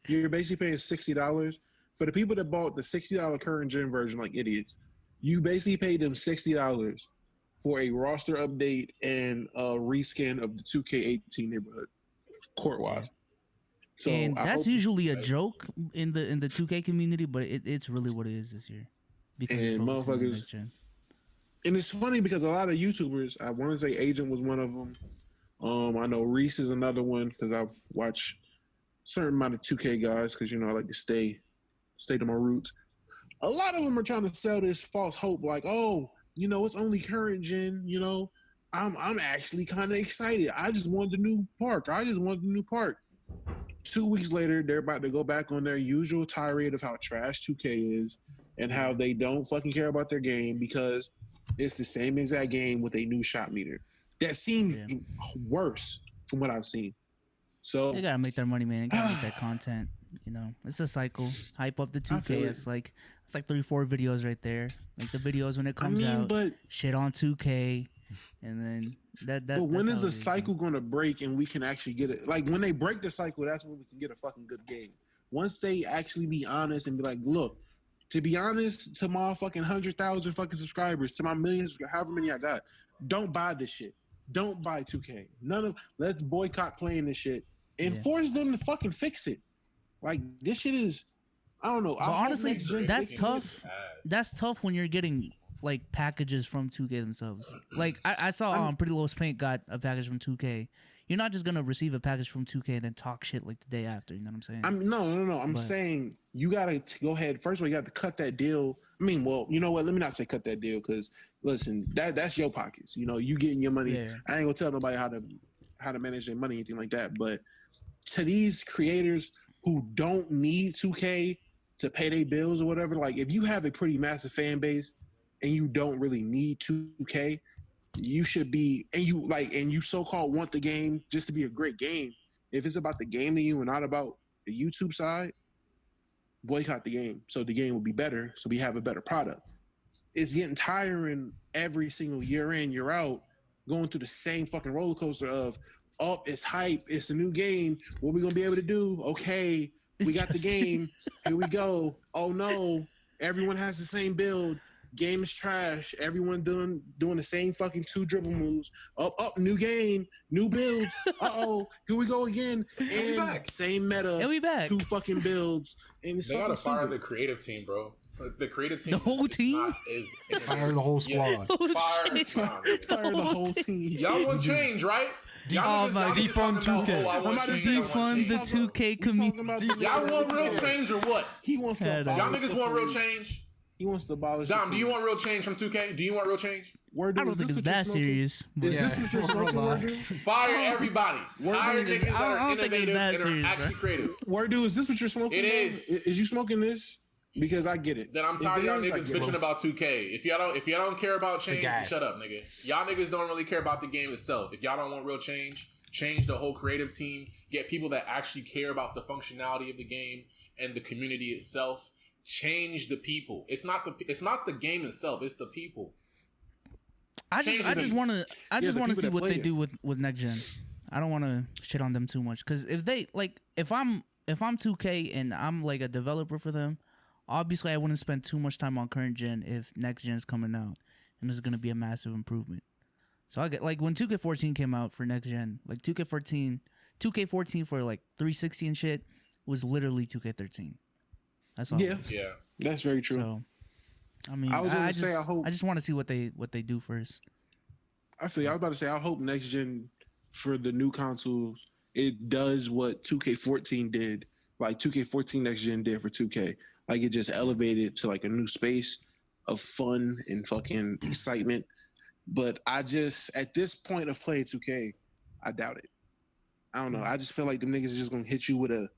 you're basically paying $60 for the people that bought the $60 current gen version, like idiots. You basically paid them $60 for a roster update and a reskin of the 2K18 neighborhood, court-wise. So and that's usually a joke in the 2K community, but it's really what it is this year. Because and motherfuckers. And it's funny because a lot of YouTubers, I want to say Agent was one of them. I know Reese is another one because I watch a certain amount of 2K guys because, I like to stay to my roots. A lot of them are trying to sell this false hope like, oh, it's only current gen, I'm actually kind of excited. I just want the new park. 2 weeks later, they're about to go back on their usual tirade of how trash 2K is and how they don't fucking care about their game because it's the same exact game with a new shot meter. That seems worse from what I've seen. So they gotta make their money, man. They gotta make that content. It's a cycle. Hype up the 2K. It's like 3-4 videos right there. Like the videos when it comes out. But shit on 2K, and then that. But when is the cycle gonna break and we can actually get it? Like when they break the cycle, that's when we can get a fucking good game. Once they actually be honest and be like, look, to be honest, to my fucking 100,000 fucking subscribers, to my millions, however many I got, don't buy this shit. Don't buy 2K. Let's boycott playing this shit and force them to fucking fix it. Like this shit is, I don't know. But honestly, that's tough. That's tough when you're getting like packages from 2K themselves. Like I saw Pretty Little Paint got a package from 2K. You're not just gonna receive a package from 2K and then talk shit like the day after. You know what I'm saying? No. I'm saying you gotta go ahead. First of all, you got to cut that deal. I mean, well, you know what? Let me not say cut that deal because listen, that's your pockets. You getting your money. Yeah. I ain't gonna tell nobody how to manage their money, anything like that. But to these creators who don't need 2K to pay their bills or whatever, like if you have a pretty massive fan base and you don't really need 2K, you should be, and you so-called want the game just to be a great game. If it's about the game to you and not about the YouTube side, boycott the game so the game will be better, so we have a better product. It's getting tiring every single year in, year out, going through the same fucking roller coaster of, oh, it's hype, it's a new game, what we gonna be able to do? Okay, we got the game, here we go. Oh no, everyone has the same build. Game is trash. Everyone doing the same fucking 2 dribble moves. Up, new game, new builds. Here we go again. And same meta. And we back. 2 fucking builds. And it's they gotta fire the creative team, bro. The creative team. The whole team. Fire the whole squad. Fire the whole team. Y'all want change, right? Defund 2K. I'm about to defund the 2K community. Y'all want real change or what? He wants to. Y'all niggas want real change? He wants to abolish. Dom, do you want real change from 2K? Do you want real change? I don't think it's that serious. Is this what you're smoking? Fire everybody. Hire niggas that are innovative and are actually creative. Word dude, is this what you're smoking? It is. Is you smoking this? Because I get it. Then I'm tired of y'all niggas bitching about 2K. If y'all don't care about change, shut up, nigga. Y'all niggas don't really care about the game itself. If y'all don't want real change the whole creative team. Get people that actually care about the functionality of the game and the community itself. Change the people. It's not the game itself. It's the people. I just want to see what they do with next gen. I don't want to shit on them too much because if I'm 2K and I'm like a developer for them, obviously I wouldn't spend too much time on current gen if next gen's coming out and there's gonna be a massive improvement. So I get like when 2K14 came out for next gen, like 2K14 for like 360 and shit was literally 2K13. That's all. Yeah, that's very true. So, I mean, I just want to see what they do first. I was about to say, I hope next gen for the new consoles, it does what 2K14 did, like 2K14 next gen did for 2K. Like it just elevated to like a new space of fun and fucking excitement. But I just, at this point of playing 2K, I doubt it. I don't know. I just feel like them niggas are just gonna hit you with a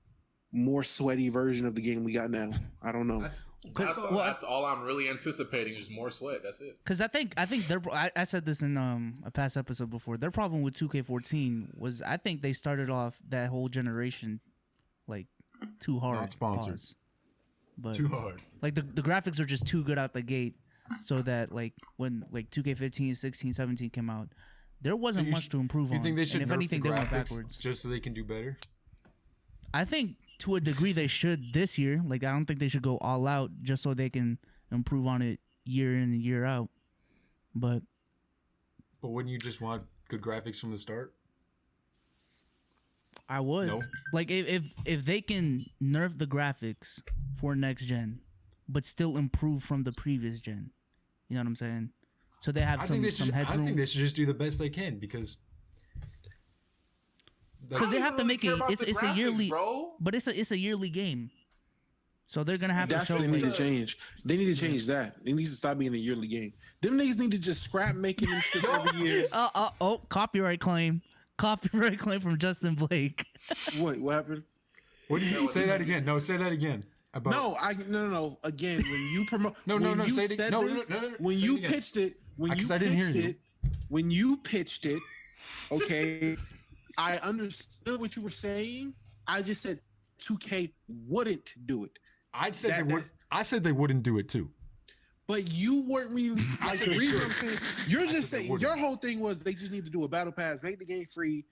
more sweaty version of the game we got now. I don't know. That's all I'm really anticipating is just more sweat. That's it. Because I think I said this in a past episode before. Their problem with 2K14 was I think they started off that whole generation like too hard. Not sponsored. But Too hard. Like the graphics are just too good out the gate, so that like when like 2K15, 16, 17 came out, there wasn't much to improve on. You think they should? And if anything, they went backwards just so they can do better. I think to a degree they should this year. Like I don't think they should go all out just so they can improve on it year in and year out. But wouldn't you just want good graphics from the start? I would. No. Like if they can nerf the graphics for next gen, but still improve from the previous gen. You know what I'm saying? So they have some headroom. I think they should just do the best they can because they have to make it. It's a yearly, bro. But it's a yearly game. So they're gonna have to show. They need to change. They need to change that. It needs to stop being a yearly game. Them niggas need to just scrap making them shit every year. Copyright claim. Copyright claim from Justin Blake. What happened? What did you say that again? No, say that again. No. Again, when you promote, no. Say it again. No. When you pitched it, when you pitched it, okay, I understood what you were saying. I just said 2K wouldn't do it. I said they wouldn't do it too. But you weren't really like the reason I'm saying. You're just saying your whole thing was they just need to do a battle pass, make the game free,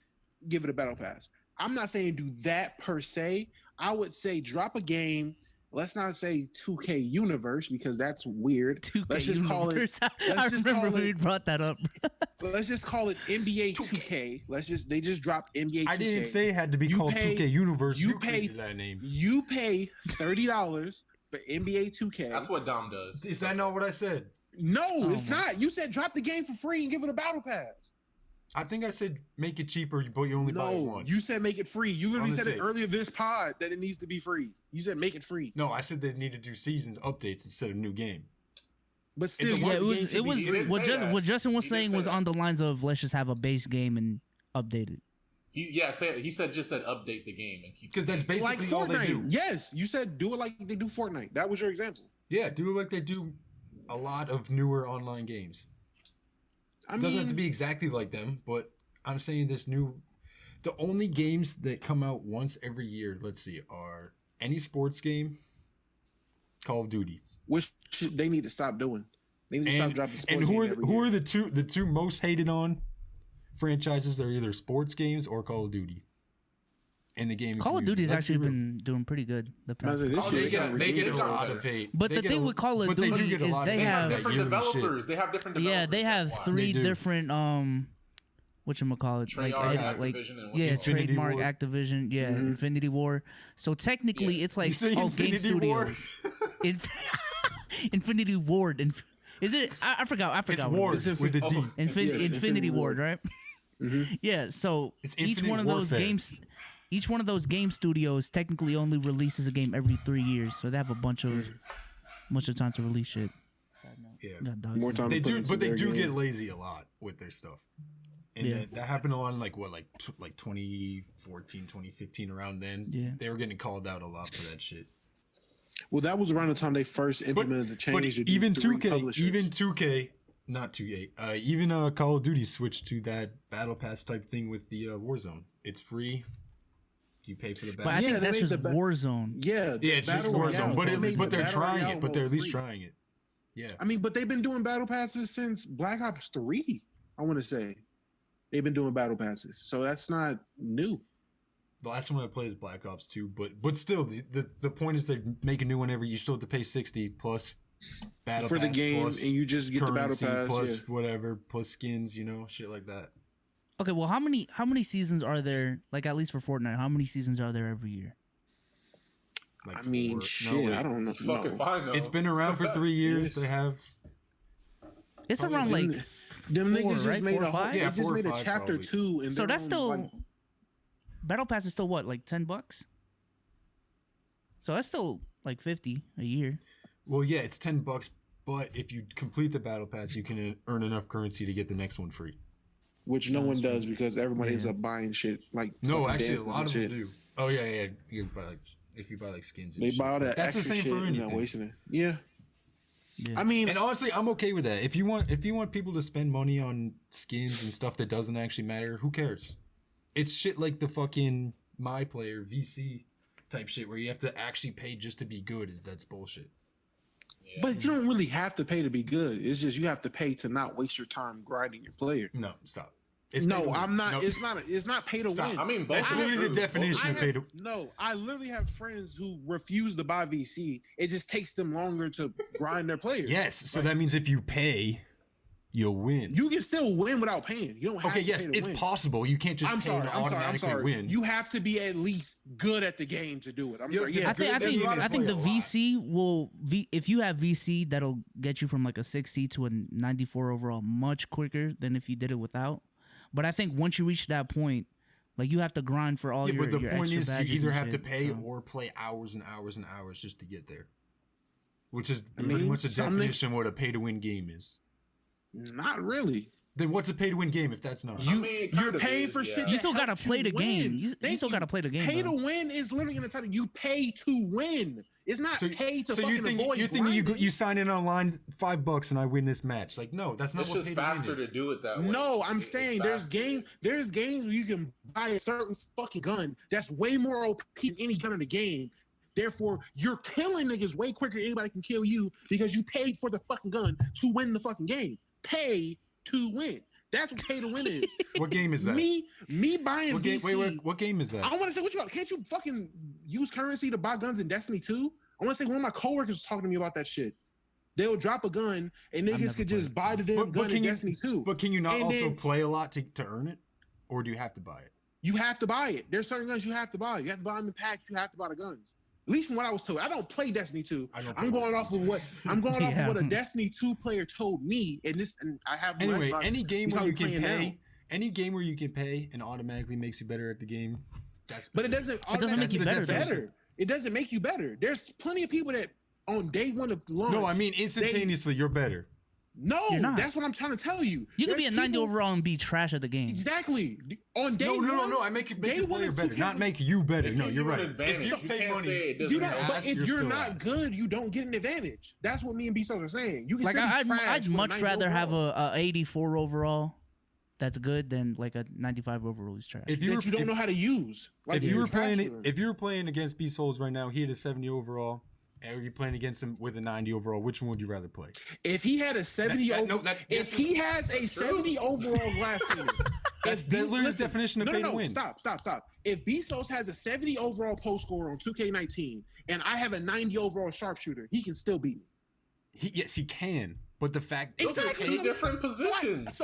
give it a battle pass. I'm not saying do that per se. I would say drop a game. Let's not say 2K Universe because that's weird. 2K let's just call it. I remember when you brought that up. Let's just call it NBA 2K. They just dropped NBA 2K. I didn't say it had to be called 2K Universe. You pay that name. You pay $30 for NBA 2K. That's what Dom does. Is that not what I said? No, it's not. You said drop the game for free and give it a battle pass. I think I said make it cheaper, but you only buy it once. You said make it free. You literally said it earlier this pod that it needs to be free. You said make it free. No, I said they need to do season updates instead of new game. But still, it was what Justin was saying was on the lines of let's just have a base game and update it. He said update the game and keep because that's basically like all they do. Yes, you said do it like they do Fortnite. That was your example. Yeah, do it like they do a lot of newer online games. It doesn't have to be exactly like them, but I'm saying the only games that come out once every year, let's see, are any sports game, Call of Duty. Which they need to stop doing. They need to stop dropping sports games. And who are the two most hated on franchises that are either sports games or Call of Duty? And the game Call of Duty has actually been doing pretty good. They get a lot of hate. But the thing with Call of Duty is they have different developers. They have different developers. Yeah, they have three different whatchamacallit, Trademark, Activision, Infinity War. So technically, it's like game studios. Infinity Ward. Is it? I forgot. It's Ward with a D. Infinity Ward, right? Mm-hmm. Yeah. So it's each one of those games. Each one of those game studios technically only releases a game every 3 years, so they have a bunch of time to release shit. Yeah, more time. They do get lazy a lot with their stuff, and that happened a lot in like 2014, 2015, around then. Yeah, they were getting called out a lot for that shit. Well, that was around the time they first implemented the change. But even 2K, not 2K, even Call of Duty switched to that Battle Pass type thing with the Warzone. It's free. You pay for the battle. But I think that's just Warzone. Yeah, it's just Warzone. But they're trying it. But they're at least trying it. Yeah. I mean, but they've been doing battle passes since Black Ops 3. I want to say they've been doing battle passes, so that's not new. The last one I played is Black Ops 2, but still, the point is they make a new one every. You still have to pay $60 plus battle for pass, the game, and you just get the battle pass plus whatever, plus skins, shit like that. Okay, well, how many seasons are there? Like at least for Fortnite, how many seasons are there every year? Like I mean, shit, I don't know. Fucking fine though. It's been around for 3 years. They have. It's around like them niggas just made a whole. Yeah, they just made a chapter 2, and so that's still Battle Pass is still what, like $10? So that's still like $50 a year. Well, yeah, it's $10 But if you complete the battle pass, you can earn enough currency to get the next one free. Which no one does because everybody ends up buying shit like no, actually a lot of them do. Oh yeah. You buy if you buy skins. And they buy all that that's extra the same shit for anything. wasting it. Yeah. I mean, and honestly, I'm okay with that. If you want people to spend money on skins and stuff that doesn't actually matter, who cares? It's shit like the fucking My Player VC type shit where you have to actually pay just to be good. That's bullshit. Yeah. But you don't really have to pay to be good. It's just you have to pay to not waste your time grinding your player. No, stop. I'm not. No. It's not pay to win. I mean, that's literally the definition of pay to. No, I literally have friends who refuse to buy VC. It just takes them longer to grind their players. Yes, so that means if you pay, you'll win. You can still win without paying. You don't have to pay to it's win. possible. You can't just pay to automatically win. You have to be at least good at the game to do it. I'm sorry. Yeah, I think the VC will if you have VC, that'll get you from like a 60 to a 94 overall much quicker than if you did it without. But I think once you reach that point, like you have to grind for all your. But the point is, you either have to shit, pay or play hours and hours and hours just to get there, which is pretty much the definition of what a pay-to-win game is. Not really. Then what's a pay-to-win game if that's not? You're paying for shit. You still gotta play the game. You still gotta play the game. Pay to win is literally in the title. You pay to win. It's not pay to fucking avoid. You think you sign in online $5 and I win this match? Like no, that's not. It's what just faster to do it that way. No, I'm saying there's games where you can buy a certain fucking gun that's way more OP than any gun in the game. Therefore, you're killing niggas way quicker than anybody can kill you because you paid for the fucking gun to win the fucking game. Pay to win. That's what pay to win is. What game is that? Me buying VC. Wait, what game is that? I want to say, what you about? Can't you fucking use currency to buy guns in Destiny 2? I want to say one of my coworkers was talking to me about that shit. They'll drop a gun and niggas could just buy the damn gun in Destiny 2. But can you not also play a lot to earn it? Or do you have to buy it? You have to buy it. There's certain guns you have to buy. You have to buy them in packs. You have to buy the guns. At least from what I was told. I don't play Destiny 2. I'm going off of what a Destiny 2 player told me. And I have anyway, any game where you can pay, any game where you can pay and automatically makes you better at the game. But it doesn't make you better. It doesn't make you better. There's plenty of people that on day one of launch. No, I mean instantaneously you're better. No, that's what I'm trying to tell you. You can be a 90 overall and be trash at the game. Exactly. On day one. No. I make the player better, not make you better. No, you're right. If you pay money, but if you're not good, you don't get an advantage. That's what me and B-Sos are saying. You can like I'd much rather have a 84 overall that's good than like a 95 overall is trash. If you don't know how to use. Like if you were playing against B-Souls right now, he had a 70 overall. Are you playing against him with a 90 overall? Which one would you rather play? If he had a 70 if he has a 70 overall glass cannon, that's literally the definition of pay to win. Stop. If Bezos has a 70 overall post score on 2K19 and I have a 90 overall sharpshooter, he can still beat me. Yes, he can. But the fact those are two different positions.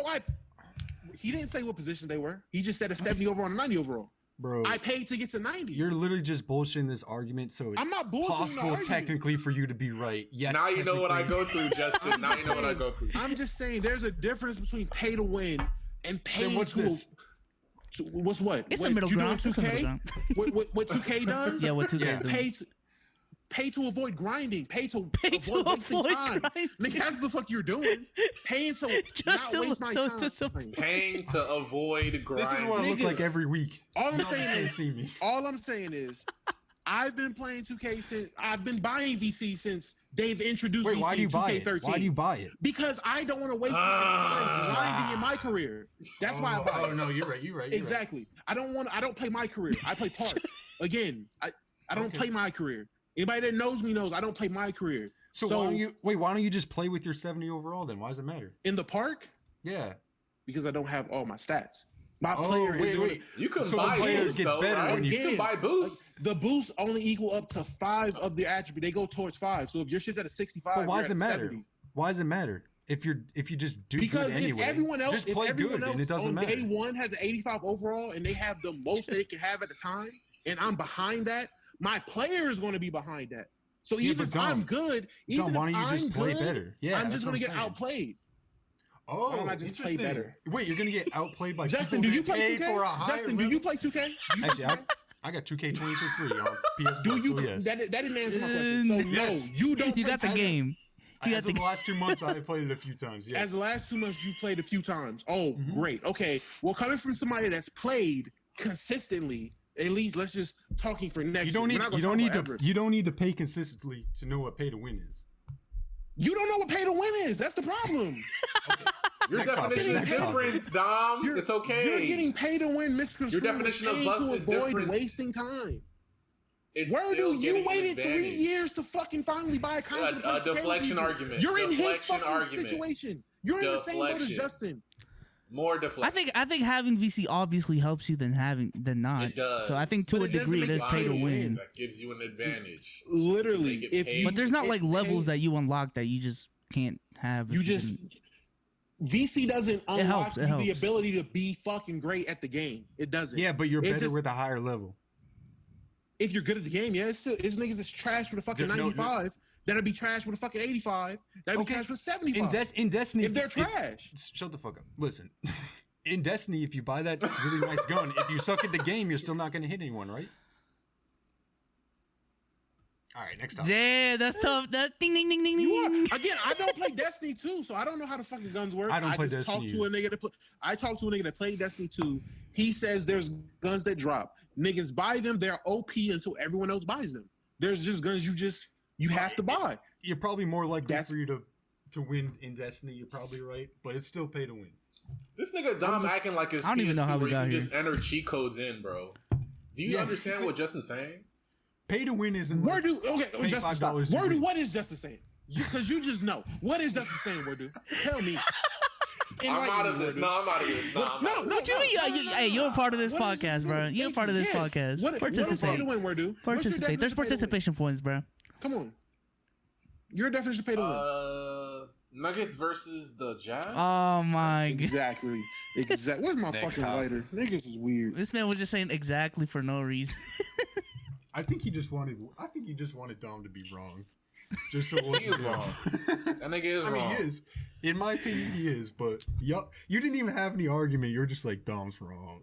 He didn't say what position they were. He just said a 70 overall and a 90 overall. Bro, I paid to get to 90. You're literally just bullshitting this argument, so it's I'm not possible technically for you to be right. Yes. Now you know what I go through, Justin. Now you know what I go through. I'm just saying there's a difference between pay to win and pay what's to. This? What's what? It's a middle ground. 2K? What 2K does? Yeah, what 2K does. Pay to avoid grinding. Pay to avoid wasting time. Like, that's the fuck you're doing. Paying to not waste my time. Paying to avoid grinding. This is what I look like every week. All I'm saying is, I've been playing 2K since I've been buying VC since they've introduced VC in 2K13. Why do you buy it? Because I don't want to waste my time grinding in my career. That's why I buy it. Oh no, you're right. Exactly. I don't play my career. I play park. Again, I don't play my career. Anybody that knows me knows I don't play my career. So why don't you just play with your 70 overall then? Why does it matter? In the park? Yeah. Because I don't have all my stats. My player is you can buy boosts though, right? You can buy boosts. The boosts only equal up to 5 of the attribute. They go towards 5. So if your shit's at a 65, but why does it matter? 70. Why does it matter? If you just do because good anyway, if everyone else, just play good and it doesn't matter. Day one has an 85 overall and they have the most they can have at the time, and I'm behind that, my player is going to be behind that. So even if I'm good, even why if don't you just I'm play good, better? Yeah, I'm just going to get outplayed. Oh, why don't I just play better? Wait, you're going to get outplayed by Justin, do you play 2K? Justin, do you play 2K? Actually, I got 2K 23 on PS. Do you? That didn't answer my question. So no, you don't. You got the game. As of the last 2 months, I played it a few times. Yeah. As the last 2 months, you played a few times. Oh, great. Okay. Well, coming from somebody that's played consistently, at least let's just talking for next. You don't need to pay consistently to know what pay to win is. You don't know what pay to win is. That's the problem. Okay. Your definition is different, Dom. It's okay. You're getting pay to win misconstrued. Your definition of bust is different. Wasting time. Where do you waited 3 years to fucking finally buy a contract? A deflection argument. You're in his fucking situation. You're in the same boat as Justin. More deflection. I think having VC obviously helps you than not. It does. So I think to a degree it is pay to win. That gives you an advantage. Literally, but there's not like levels that you unlock that you just can't have. VC doesn't unlock the ability to be fucking great at the game. It doesn't. Yeah, but you're better with a higher level. If you're good at the game, yeah, it's niggas that's trash with a fucking 95. That'll be trash with a fucking 85. That'll be trash with 75. In Destiny, if they're trash, shut the fuck up. Listen, in Destiny, if you buy that really nice gun, if you suck at the game, you're still not going to hit anyone, right? All right, next time. Yeah, that's tough. That ding ding ding ding ding. Again, I don't play Destiny 2, so I don't know how the fucking guns work. I just talked to a nigga that played Destiny 2. He says there's guns that drop. Niggas buy them, they're OP until everyone else buys them. There's just guns you have to buy. You're probably more likely for you to win in Destiny. You're probably right, but it's still pay to win. This nigga Dom acting like his PS2 where you can just enter cheat codes in, bro. Do you understand what Justin's saying? Pay to win isn't. Justin, stop. What is Justin saying? Because you just know. What is Justin saying, Wordu? Tell me. I'm out of this. No, I'm out of this. No, what you mean? Hey, you're a part of this podcast, bro. You're a part of this podcast. Participate. Participate. There's participation points, bro. Come on. Your definition of pay to win. Nuggets versus the Jazz. Oh my god. Exactly. Where's my fucking lighter? Niggas is weird. This man was just saying exactly for no reason. I think he just wanted Dom to be wrong. Just so it wasn't wrong. That nigga is wrong. He is. In my opinion, he is. But you didn't even have any argument. You're just like, Dom's wrong.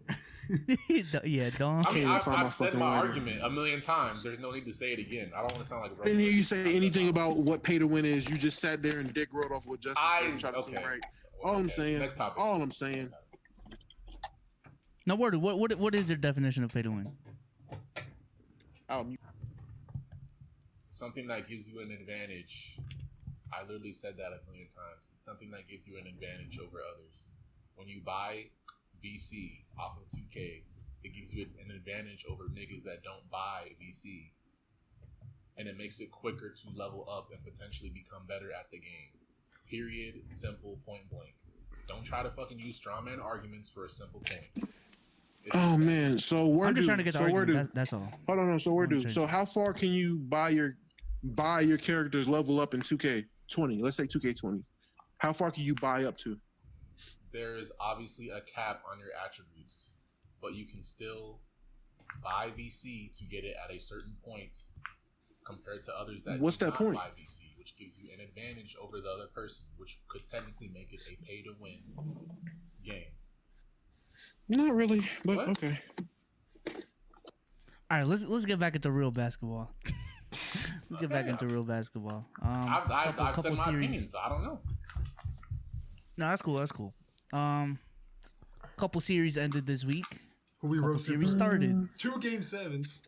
Yeah, Dom. I've said my argument a million times. There's no need to say it again. I don't want to sound like a I didn't hear you say anything about what pay to win is. You just sat there and dick rolled off what Justin said and tried to seem right. I'm saying. Next topic. All I'm saying. No, word. What is your definition of pay to win? Something that gives you an advantage. I literally said that a million times. Something that gives you an advantage over others. When you buy VC off of 2K, it gives you an advantage over niggas that don't buy VC. And it makes it quicker to level up and potentially become better at the game. Period. Simple. Point blank. Don't try to fucking use strawman arguments for a simple point. Oh man, so I'm just trying to get the argument. That's all. Hold on, so how far can you buy your character's level up in 2K20? Let's say 2K20. How far can you buy up to? There is obviously a cap on your attributes, but you can still buy VC to get it at a certain point compared to others that What's that point? Buy VC, which gives you an advantage over the other person, which could technically make it a pay to win game. Not really, but what? Okay. All right, let's get back into real basketball. Let's get back into real basketball. I've said my opinion, so I don't know. No, that's cool. That's cool. Couple series ended this week. Couple series started. 2 Game 7s.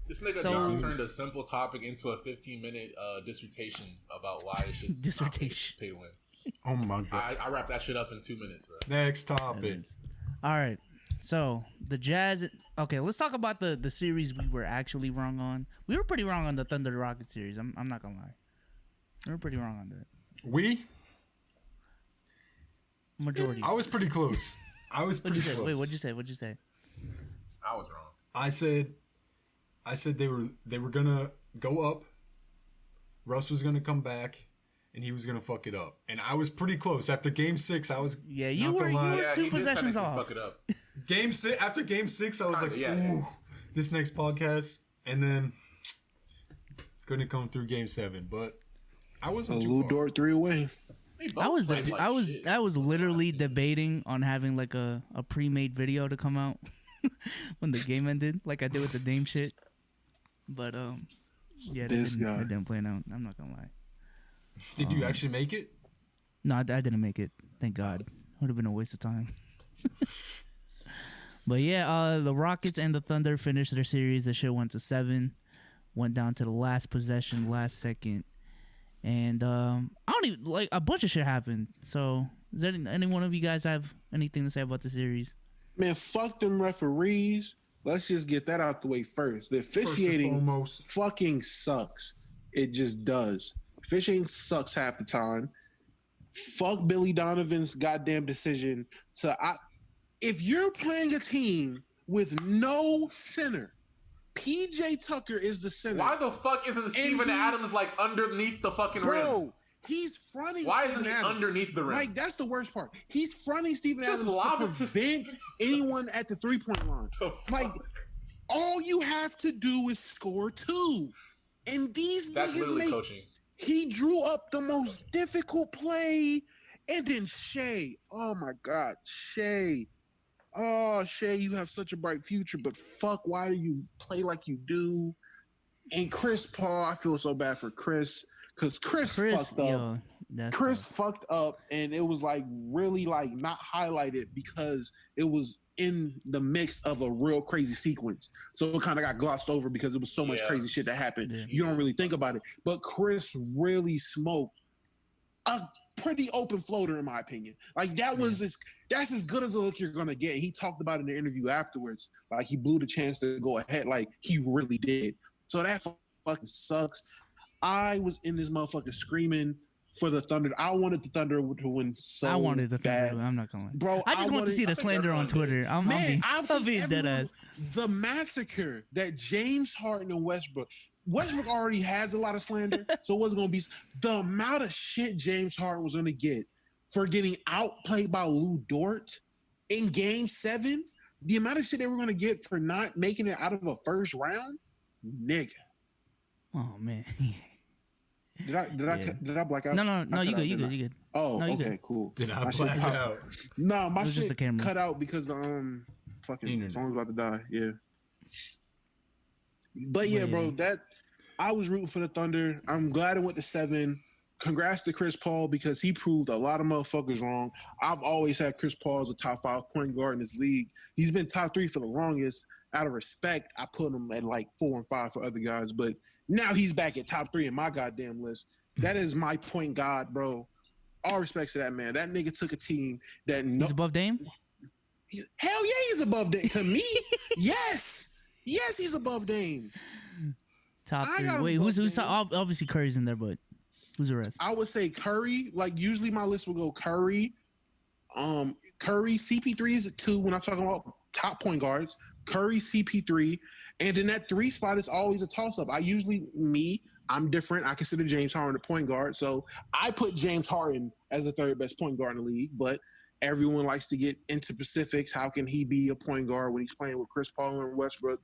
This nigga Dom turned a simple topic into a 15-minute dissertation about why it should dissertation pay to win. Oh my god! I wrap that shit up in 2 minutes, bro. Next topic. All right. So the Jazz. Okay, let's talk about the series we were actually wrong on. We were pretty wrong on the Thunder Rocket series. I'm not gonna lie. We were pretty wrong on that. Majority. I was pretty close. Close. Wait, what'd you say? I was wrong. I said they were gonna go up. Russ was gonna come back, and he was gonna fuck it up. And I was pretty close. After Game 6, I was you were 2 possessions off. Fuck it up. After Game 6, I was ooh, this next podcast, and then couldn't come through Game 7, but I wasn't too far. Dort 3 away. I was literally debating on having like a pre-made video to come out when the game ended, like I did with the Dame shit. But yeah, it didn't play out. I'm not gonna lie. Did you actually make it? No, I didn't make it. Thank God. Would have been a waste of time. But yeah, the Rockets and the Thunder finished their series. The shit went to 7. Went down to the last possession, last second. And I don't even like a bunch of shit happened. So, does any one of you guys have anything to say about the series? Man, fuck them referees. Let's just get that out the way first. The officiating fucking sucks. It just does. Officiating sucks half the time. Fuck Billy Donovan's goddamn decision to. If you're playing a team with no center, PJ Tucker is the center. Why the fuck isn't Steven Adams like underneath the fucking rim? Bro, he's fronting. Why isn't he underneath the rim? Like, that's the worst part. He's fronting Steven Adams to prevent anyone at the 3-point line. Like, all you have to do is score 2. And these niggas make. Coaching. He drew up the most difficult play. And then Shea. Oh my God, Shea. Oh, Shea, you have such a bright future, but fuck, why do you play like you do? And Chris Paul, I feel so bad for Chris, because Chris fucked up. Chris fucked up, and it was like really like not highlighted because it was in the mix of a real crazy sequence. So it kind of got glossed over because it was so much crazy shit that happened. Yeah. You don't really think about it. But Chris really smoked a pretty open floater, in my opinion. Like that was that's as good as a look you're gonna get. He talked about it in the interview afterwards. Like he blew the chance to go ahead. Like he really did. So that fucking sucks. I was in this motherfucker screaming for the Thunder. I wanted the Thunder to win so bad. I wanted the Thunder. I'm not gonna lie. Bro, I just want to see the slander on Twitter. I'm being dead ass. The massacre that James Harden and Westbrook already has a lot of slander, so it wasn't going to be the amount of shit James Harden was going to get for getting outplayed by Lou Dort in Game 7. The amount of shit they were going to get for not making it out of a first round, nigga. Oh man. Did I black out? No, you good. Oh, no, okay, cool. Did I black out? No, my shit cut out because the fucking song was about to die. Yeah. But yeah, bro, that I was rooting for the Thunder. I'm glad it went to 7. Congrats to Chris Paul because he proved a lot of motherfuckers wrong. I've always had Chris Paul as a top 5 point guard in this league. He's been top 3 for the longest. Out of respect, I put him at like 4 and 5 for other guys. But now he's back at top 3 in my goddamn list. That is my point guard, bro. All respects to that man. That nigga took a team that he's above Dame? Hell yeah, he's above Dame. To me, yes. Yes, he's above Dame. Top 3. Wait, who's obviously Curry's in there, but who's the rest? I would say Curry. Like usually my list will go Curry. Curry, CP3 is at 2 when I'm talking about top point guards. Curry, CP3. And then that 3 spot is always a toss-up. I'm different. I consider James Harden a point guard. So I put James Harden as the 3rd best point guard in the league. But everyone likes to get into specifics. How can he be a point guard when he's playing with Chris Paul and Westbrook?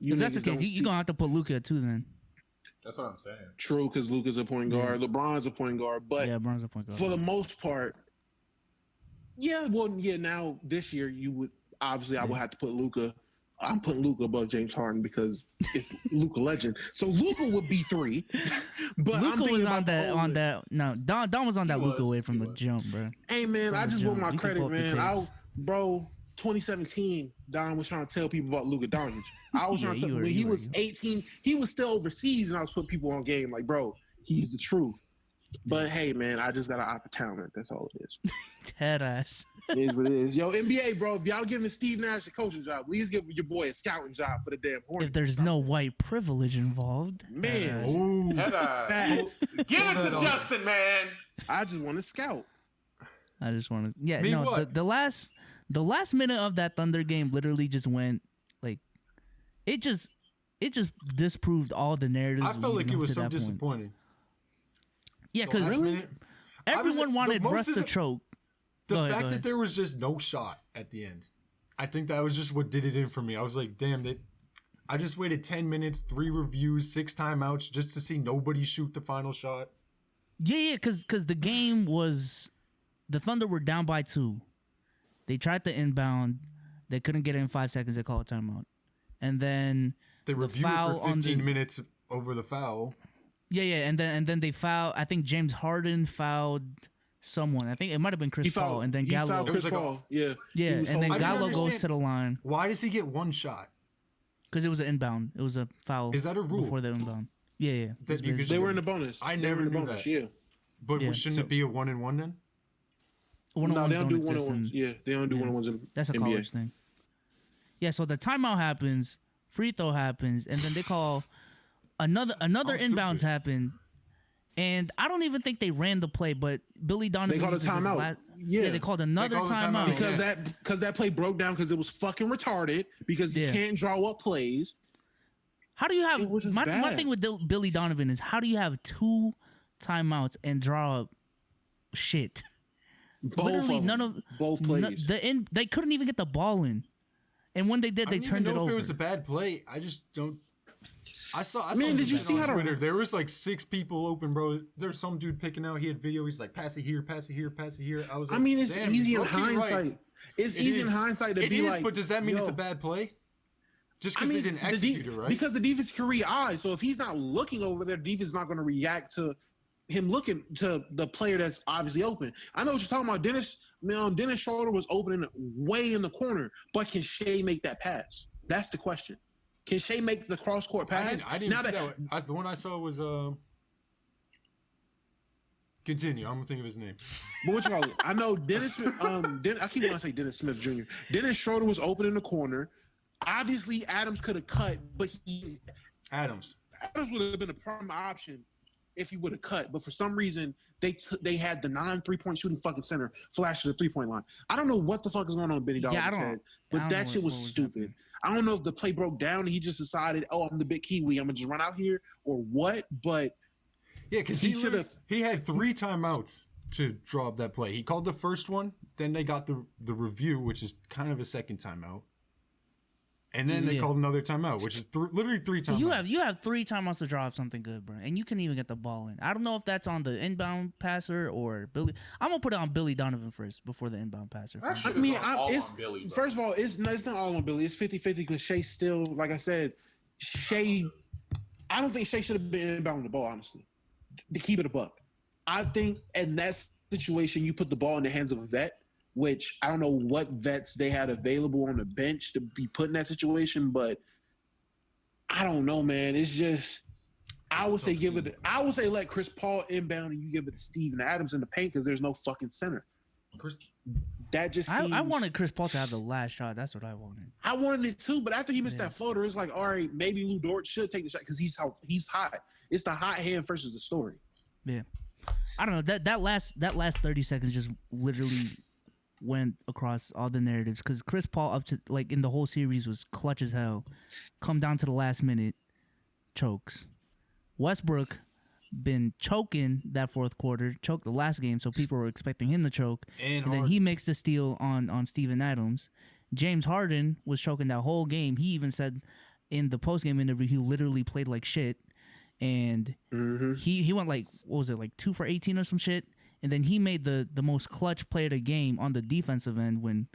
If that's the case, you're going to have to put Luka too then. That's what I'm saying. True, because Luka's a point guard. LeBron's a point guard. But LeBron's a point guard. For the most part, now this year you would – obviously I would have to put Luka – I'm putting Luka above James Harden because it's Luka legend. So Luka would be 3. But Luka was on that. No, Don was on that Luka way from the jump, bro. Hey man, I just want my credit, man. 2017, Don was trying to tell people about Luka Doncic. I was trying to tell when he was 18, he was still overseas, and I was putting people on game like, bro, he's the truth. But hey, man, I just got an eye for talent. That's all it is. Dead ass. It is what it is. Yo, NBA, bro, if y'all giving Steve Nash a coaching job, please give your boy a scouting job for the damn Hornets. If there's no white privilege involved. Man. Give it to Justin, man. I just want to scout. I just want to. Yeah, no, the last minute of that Thunder game literally just went, like, it just disproved all the narratives. I felt like it was so disappointing. Yeah, because everyone wanted Russ to choke. The fact that there was just no shot at the end, I think that was just what did it in for me. I was like, damn, I just waited 10 minutes, 3 reviews, 6 timeouts just to see nobody shoot the final shot. Yeah, because the game was, the Thunder were down by 2. They tried to inbound. They couldn't get it in 5 seconds. They called a timeout. And then they reviewed for 15 minutes over the foul. Yeah, and then they fouled. I think James Harden fouled someone. I think it might have been Chris Paul, and then he Gallo. fouled Chris Paul. Yeah, and then Gallo goes to the line. Why does he get one shot? Because it was an inbound. It was a foul. Is that a rule before the inbound? Yeah. They were in the bonus. I never knew bonus, that. Yeah, but shouldn't it be a 1-and-1 then? No, they don't do 1-on-1s. Yeah, they don't do 1-on-1s in That's a NBA. college thing. Yeah, so the timeout happens, free throw happens, and then they call another inbounds happen. And I don't even think they ran the play, but Billy Donovan. They called a timeout. They called another timeout. Because that play broke down because it was fucking retarded because you can't draw up plays. How do you have my thing with Billy Donovan is how do you have 2 timeouts and draw up shit? Both plays. They couldn't even get the ball in, and when they did, they turned it over. I don't know if it was a bad play. I just don't. I saw. Man, did you see how Twitter? There was like 6 people open, bro. There's some dude picking out. He had video. He's like, pass it here, pass it here, pass it here. I was. Like, it's easy in hindsight. Right. It's easy in hindsight to be like. But does that mean it's a bad play? Just because they didn't execute it, right? Because the defense can read eyes. So if he's not looking over there, the defense is not going to react to him looking to the player that's obviously open. I know what you're talking about. Dennis Schroeder was opening way in the corner, but can Shea make that pass? That's the question. Can Shea make the cross-court pass? I didn't see that. The one I saw was continue. I'm gonna think of his name. But what you call it? I know Dennis. I keep wanting to say Dennis Smith Jr. Dennis Schroeder was open in the corner. Obviously, Adams could have cut, but Adams would have been a prime option if he would have cut. But for some reason, they had the 9 3-point shooting fucking center flash to the 3-point line. I don't know what the fuck is going on in Benny Dog's head, but that shit was stupid. I don't know if the play broke down and he just decided, oh, I'm the big Kiwi, I'm gonna just run out here or what. But yeah, because he had 3 timeouts to draw up that play. He called the first one, then they got the review, which is kind of a second timeout. And then they called another timeout, which is literally 3 timeouts. You have 3 timeouts to draw up something good, bro, and you can even get the ball in. I don't know if that's on the inbound passer or Billy. I'm gonna put it on Billy Donovan first before the inbound passer. First of all, it's not all on Billy. It's 50-50 because Shea still, like I said, I don't think Shea should have been inbounding the ball, honestly, to keep it a buck. I think in that situation, you put the ball in the hands of a vet, which I don't know what vets they had available on the bench to be put in that situation, but I don't know, man. It's just I would say let Chris Paul inbound and you give it to Steven Adams in the paint because there's no fucking center. That just seems, I wanted Chris Paul to have the last shot. That's what I wanted. I wanted it too, but after he missed that floater, it's like, all right, maybe Lou Dort should take the shot because he's hot. It's the hot hand versus the story. Yeah, I don't know that last 30 seconds just literally went across all the narratives because Chris Paul up to like in the whole series was clutch as hell. Come down to the last minute, chokes. Westbrook been choking that fourth quarter, choked the last game, so people were expecting him to choke, and then he makes the steal on Steven Adams. James Harden was choking that whole game. He even said in the post-game interview he literally played like shit, and he went like, what was it, like 2 for 18 or some shit. And then he made the most clutch play of the game on the defensive end when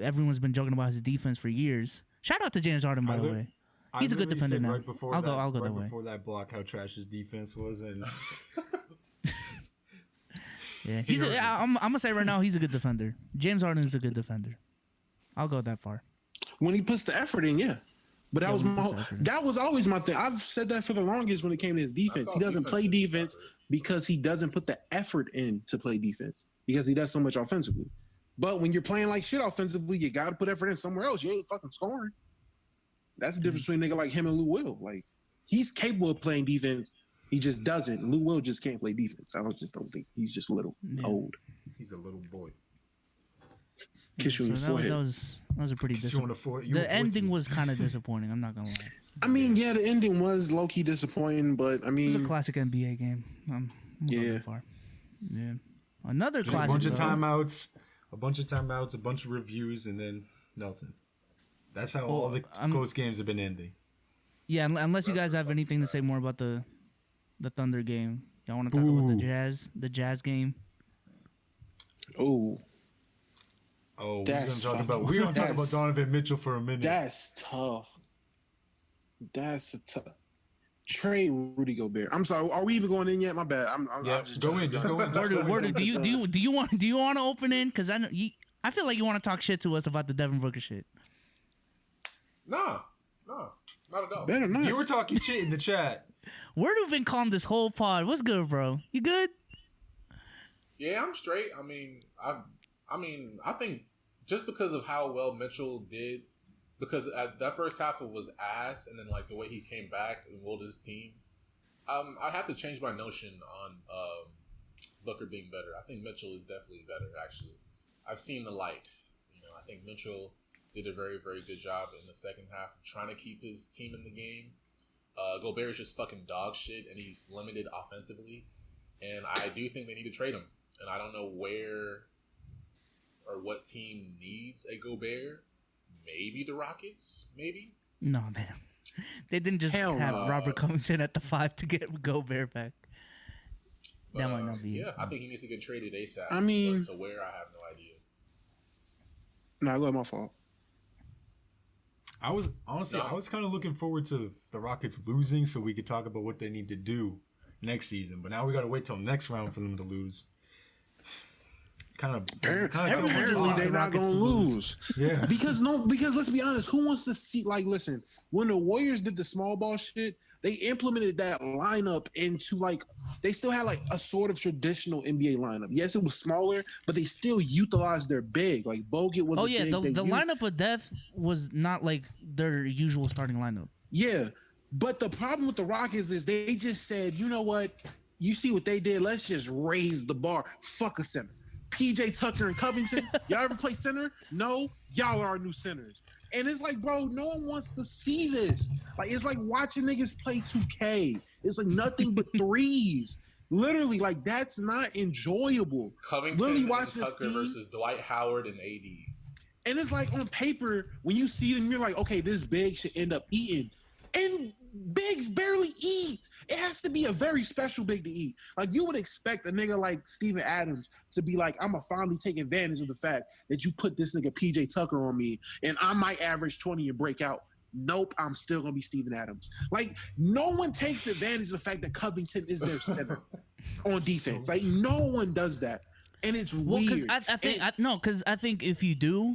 everyone's been joking about his defense for years. Shout out to James Harden, by the way. He's a good defender now. I'll go that way. Before that block, how trash his defense was, and yeah, I'm gonna say right now he's a good defender. James Harden is a good defender. I'll go that far. When he puts the effort in, yeah. But that was always my thing. I've said that for the longest when it came to his defense. He doesn't play defense because he doesn't put the effort in to play defense because he does so much offensively. But when you're playing like shit offensively, you got to put effort in somewhere else. You ain't fucking scoring. That's the difference between a nigga like him and Lou Will. Like, he's capable of playing defense. He just doesn't. Lou Will just can't play defense. I just don't think he's just old. He's a little boy. Kiss you on the forehead. That was a pretty disappointing. The ending was kind of disappointing. I'm not gonna lie. I mean, yeah, the ending was low key disappointing, but I mean, it was a classic NBA game. I'm going far. Yeah, another classic. A bunch of timeouts, a bunch of reviews, and then nothing. That's how all the close games have been ending. Yeah, unless you guys have anything to say more about the Thunder game. Y'all want to talk about the Jazz game? Oh, we're gonna talk about Donovan Mitchell for a minute. That's tough. That's a tough. trade Rudy Gobert. I'm sorry. Are we even going in yet? My bad. I'm just go in. Just go in. Word, do you want to open in? Because I feel like you want to talk shit to us about the Devin Booker shit. No, not at all. Better not. You were talking shit in the chat. Word have been calm this whole pod. What's good, bro? You good? Yeah, I'm straight. I mean, I think just because of how well Mitchell did, because at that first half it was ass, and then like the way he came back and rolled his team, I'd have to change my notion on Booker being better. I think Mitchell is definitely better. Actually, I've seen the light. I think Mitchell did a very, very good job in the second half of trying to keep his team in the game. Gobert is just fucking dog shit, and he's limited offensively. And I do think they need to trade him. And I don't know where or what team needs a Gobert. Maybe the Rockets? Maybe? No, man. They didn't just have Robert Covington at the 5 to get Gobert back. That might not be. Yeah, I think he needs to get traded ASAP. I mean, but to where, I have no idea. Nah, go ahead, my fault. I was kind of looking forward to the Rockets losing so we could talk about what they need to do next season. But now we got to wait till next round for them to lose. Apparently they're not gonna lose. Yeah. Because let's be honest, who wants to see, like, listen, when the Warriors did the small ball shit, they implemented that lineup into, like, they still had like a sort of traditional NBA lineup. Yes, it was smaller, but they still utilized their big. Like Bogut was. The lineup of death was not like their usual starting lineup. Yeah, but the problem with the Rockets is they just said, you know what? You see what they did? Let's just raise the bar. Fuck a center. PJ Tucker and Covington. Y'all ever play center? No. Y'all are our new centers. And it's like, bro, no one wants to see this. Like, it's like watching niggas play 2K. It's like nothing but threes. Literally, like, that's not enjoyable. Covington and Tucker versus Dwight Howard and AD. And it's like, on paper, when you see them, you're like, okay, this big should end up eating. And bigs barely eat. It has to be a very special big to eat. Like, you would expect a nigga like Steven Adams to be like, I'm going to finally take advantage of the fact that you put this nigga PJ Tucker on me and I might average 20 and break out. Nope, I'm still going to be Steven Adams. Like, no one takes advantage of the fact that Covington is their center on defense. Like, no one does that. And it's weird. Because I think if you do,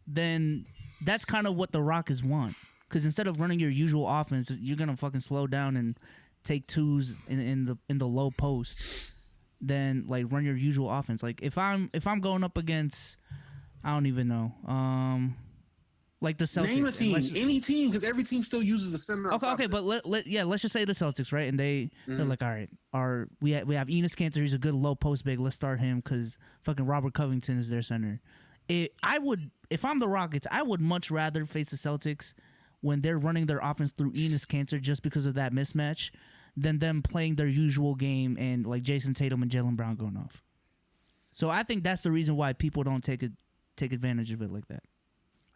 then that's kind of what the Rockets want. Because instead of running your usual offense, you're gonna fucking slow down and take twos in the low post. Then like run your usual offense. Like if I'm going up against, I don't even know, like the Celtics. Name a team, any team, because every team still uses a center. Okay, but let's just say the Celtics, right? And they're like, all right, we have Enes Kanter. He's a good low post big. Let's start him because fucking Robert Covington is their center. If I'm the Rockets, I would much rather face the Celtics when they're running their offense through Enes Kanter just because of that mismatch than them playing their usual game and like Jason Tatum and Jaylen Brown going off. So I think that's the reason why people don't take advantage of it like that.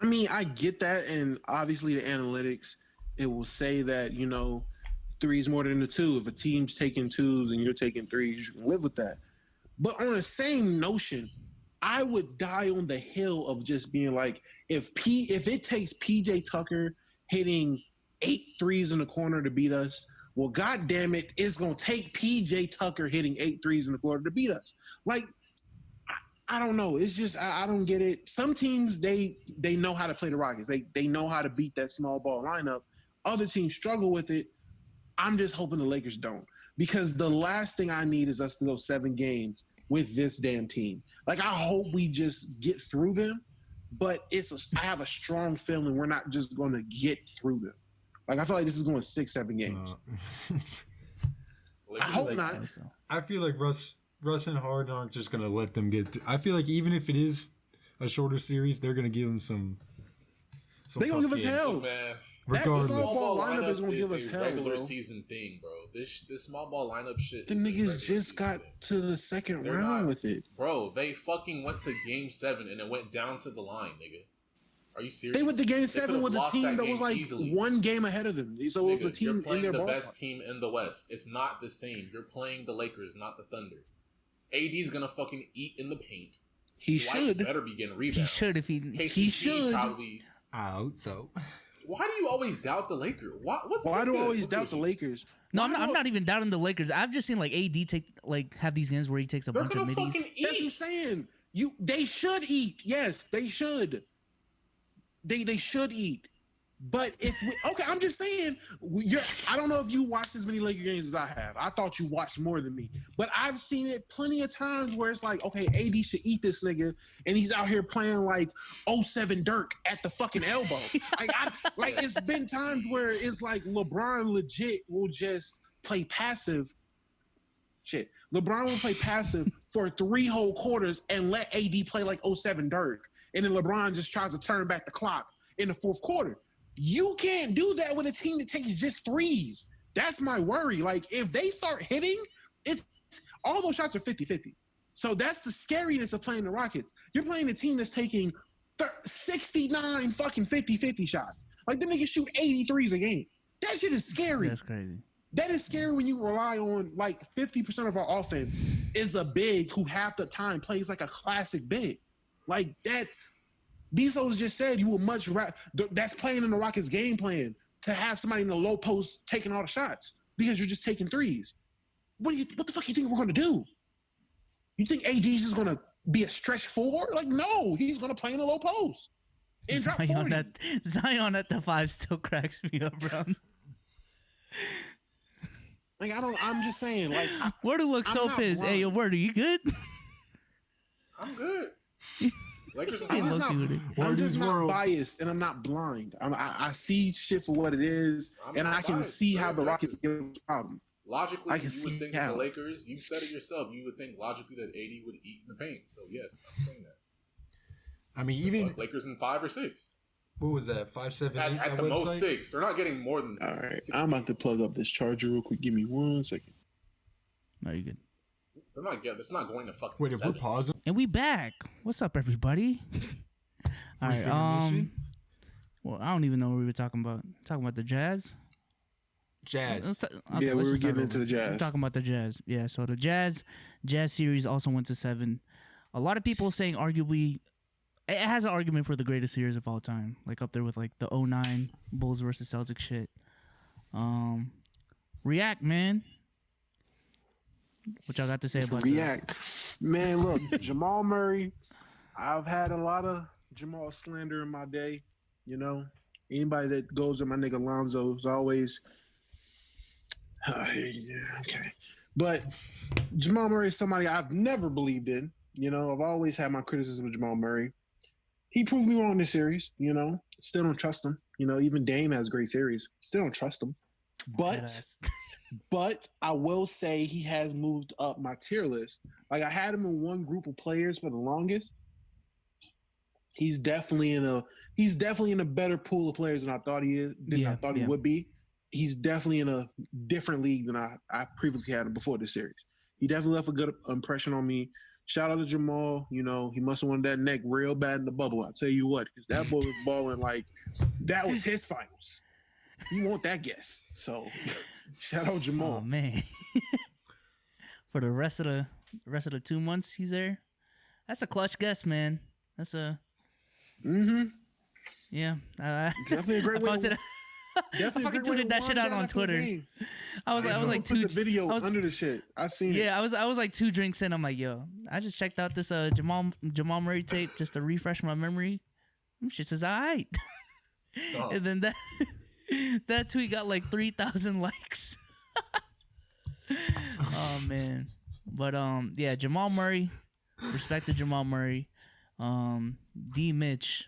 I mean, I get that, and obviously the analytics, it will say that, you know, 3 is more than the 2. If a team's taking 2s and you're taking 3s, you can live with that. But on the same notion, I would die on the hill of just being like, if it takes PJ Tucker hitting 8 threes in the corner to beat us, well, God damn it, it's going to take PJ Tucker hitting 8 threes in the corner to beat us. Like, I don't know. It's just, I don't get it. Some teams, they know how to play the Rockets. They know how to beat that small ball lineup. Other teams struggle with it. I'm just hoping the Lakers don't. Because the last thing I need is us to go 7 games with this damn team. Like, I hope we just get through them. But I have a strong feeling we're not just going to get through them. Like, I feel like this is going 6-7 games. I hope not. I feel like Russ and Harden aren't just going to let them get I feel like even if it is a shorter series, they're going to give them some they're going to give us hell. Man. That small ball lineup is going to give us hell, regular bro. season thing, bro. This small ball lineup shit. The niggas just got to the second round with it. Bro, they fucking went to game 7 and it went down to the line, nigga. Are you serious? They went to game 7 with a team that was like easily. 1 game ahead of them. So nigga, the team you're playing in their the best team in the West. It's not the same. You're playing the Lakers, not the Thunder. AD's gonna fucking eat in the paint. He should. Better be getting rebounds. He should if he should. Probably out. So Why do you always doubt the Lakers? Why do I always doubt the Lakers? No, I'm not even doubting the Lakers. I've just seen like AD have these games where he takes a bunch of middies. That's what I'm saying. They should eat. Yes, they should. They should eat. But I'm just saying, I don't know if you watched as many Laker games as I have. I thought you watched more than me. But I've seen it plenty of times where it's like, okay, AD should eat this nigga, and he's out here playing like 07 Dirk at the fucking elbow. It's been times where it's like LeBron legit will just play passive. Shit. LeBron will play passive for 3 whole quarters and let AD play like 07 Dirk. And then LeBron just tries to turn back the clock in the fourth quarter. You can't do that with a team that takes just threes. That's my worry. Like, if they start hitting, it's all those shots are 50-50. So that's the scariness of playing the Rockets. You're playing a team that's taking 69 fucking 50-50 shots. Like, them niggas shoot 83s a game. That shit is scary. That's crazy. That is scary when you rely on, like, 50% of our offense is a big who half the time plays like a classic big. Like, that... Bezos just said you would much rather, that's playing in the Rockets game plan, to have somebody in the low post taking all the shots because you're just taking threes. What the fuck you think we're going to do? You think AD's just going to be a stretch 4? Like, no, he's going to play in the low post. And drop 40. Zion at the 5 still cracks me up, bro. Like, I'm just saying, like. Word looks so pissed. Hey, yo, Word, are you good? I'm good. Lakers I'm just not biased, and I'm not blind. I see shit for what it is, and I can see how the Rockets give a problem. Logically, you would think the Lakers, you said it yourself, you would think logically that AD would eat in the paint. So, yes, I'm saying that. I mean, even... Lakers in 5 or 6. What was that, 5, 7, 8? At the most 6. They're not getting more than 6. All right, I'm about to plug up this charger real quick. Give me 1 second. No, you're good. It's not going to fucking. Wait, if we're pausing, and we back. What's up, everybody? All right. Well, I don't even know what we were talking about. Talking about the Jazz. We were getting into the Jazz. We're talking about the Jazz. Yeah. So the Jazz series also went to 7. A lot of people saying arguably it has an argument for the greatest series of all time, like up there with like the 09 Bulls versus Celtics shit. React, man. What y'all got to say about React? Man, look, Jamal Murray. I've had a lot of Jamal slander in my day. You know, anybody that goes at my nigga Lonzo is always okay. But Jamal Murray is somebody I've never believed in. You know, I've always had my criticism of Jamal Murray. He proved me wrong this series. You know, still don't trust him. You know, even Dame has great series. Still don't trust him. But I will say he has moved up my tier list. Like, I had him in one group of players for the longest. He's definitely in a better pool of players than I thought he would be. He's definitely in a different league than I previously had him before this series. He definitely left a good impression on me. Shout out to Jamal. You know, he must have wanted that neck real bad in the bubble. I'll tell you what, because that boy was balling like that was his finals. You want that guess. So shout out Jamal. Oh man. For the rest of the 2 months he's there. That's a clutch guess, man. That's a yeah. Definitely a great way. I fucking tweeted that shit out on Twitter. I was like the video under the shit. I seen it. Yeah, I was like 2 drinks in. I'm like, yo, I just checked out this Jamal Murray tape just to refresh my memory. Shit says alright. And then that tweet got like 3,000 likes. Oh man. But yeah, Jamal Murray. Respect to Jamal Murray. D Mitch.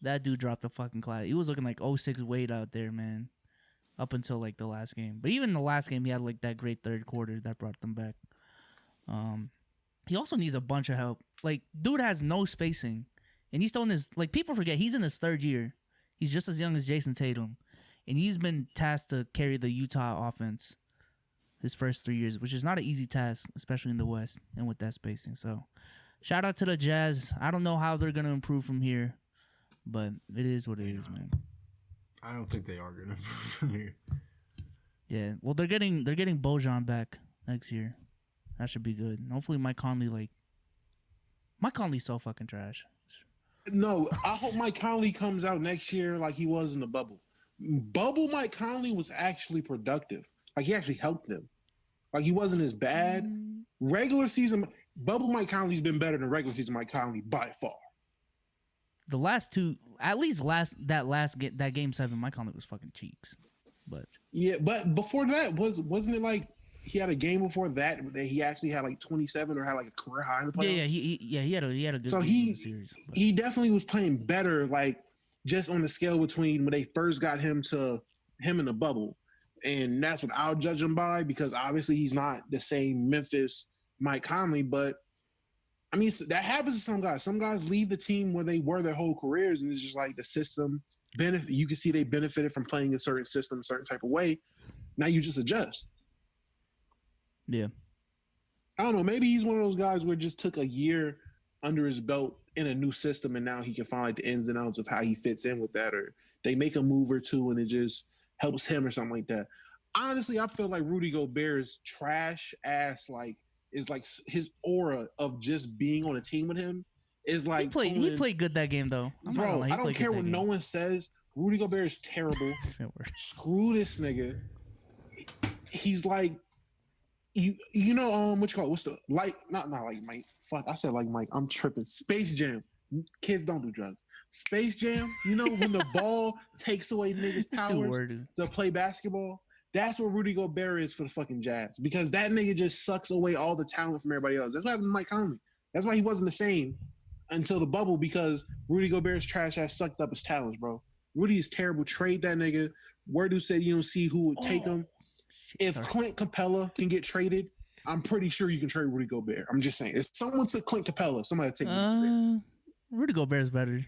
That dude dropped a fucking class. He was looking like 06 Wade out there, man. Up until like the last game. But even the last game he had like that great third quarter that brought them back. He also needs a bunch of help. Like, dude has no spacing. And he's still in his, like, people forget he's in his 3rd year. He's just as young as Jason Tatum. And he's been tasked to carry the Utah offense his first 3 years, which is not an easy task, especially in the West and with that spacing. So, shout out to the Jazz. I don't know how they're going to improve from here, but it is what it is, man. I don't think they are going to improve from here. Yeah, well, they're getting Bojan back next year. That should be good. And hopefully Mike Conley's so fucking trash. No, I hope Mike Conley comes out next year like he was in the bubble. Bubble Mike Conley was actually productive. Like he actually helped them. Like he wasn't as bad. Regular season, Bubble Mike Conley's been better than regular season Mike Conley by far. The last two, at least that game 7, Mike Conley was fucking cheeks. But yeah, but before that wasn't it like he had a game before that he actually had like 27 or had like a career high in the playoffs? He had a good so game in the series. But. He definitely was playing better, like just on the scale between when they first got him to him in the bubble. And that's what I'll judge him by, because obviously he's not the same Memphis Mike Conley, but I mean, that happens to some guys. Some guys leave the team where they were their whole careers, and it's just like the system benefit. You can see they benefited from playing a certain system, a certain type of way. Now you just adjust. Yeah. I don't know. Maybe he's one of those guys where it just took a year under his belt in a new system, and now he can find like the ins and outs of how he fits in with that, or they make a move or two and it just helps him or something like that. Honestly, I feel like Rudy Gobert's trash ass is like his aura of just being on a team with him is like he played good that game though. Bro, I don't care what no one says. Rudy Gobert is terrible. Screw this nigga. He's like you know what you call it? What's the not like Mike? Fuck, I said like Mike. I'm tripping. Space Jam. Kids don't do drugs. Space Jam. You know when the ball takes away niggas' powers to play basketball. That's what Rudy Gobert is for the fucking Jazz, because that nigga just sucks away all the talent from everybody else. That's what happened to Mike Conley. That's why he wasn't the same until the bubble, because Rudy Gobert's trash ass sucked up his talents, bro. Rudy is terrible. Trade that nigga. Word said you don't see who would take him. If Clint Capella can get traded, I'm pretty sure you can trade Rudy Gobert. I'm just saying. If someone took Clint Capella, somebody take Rudy Gobert is better.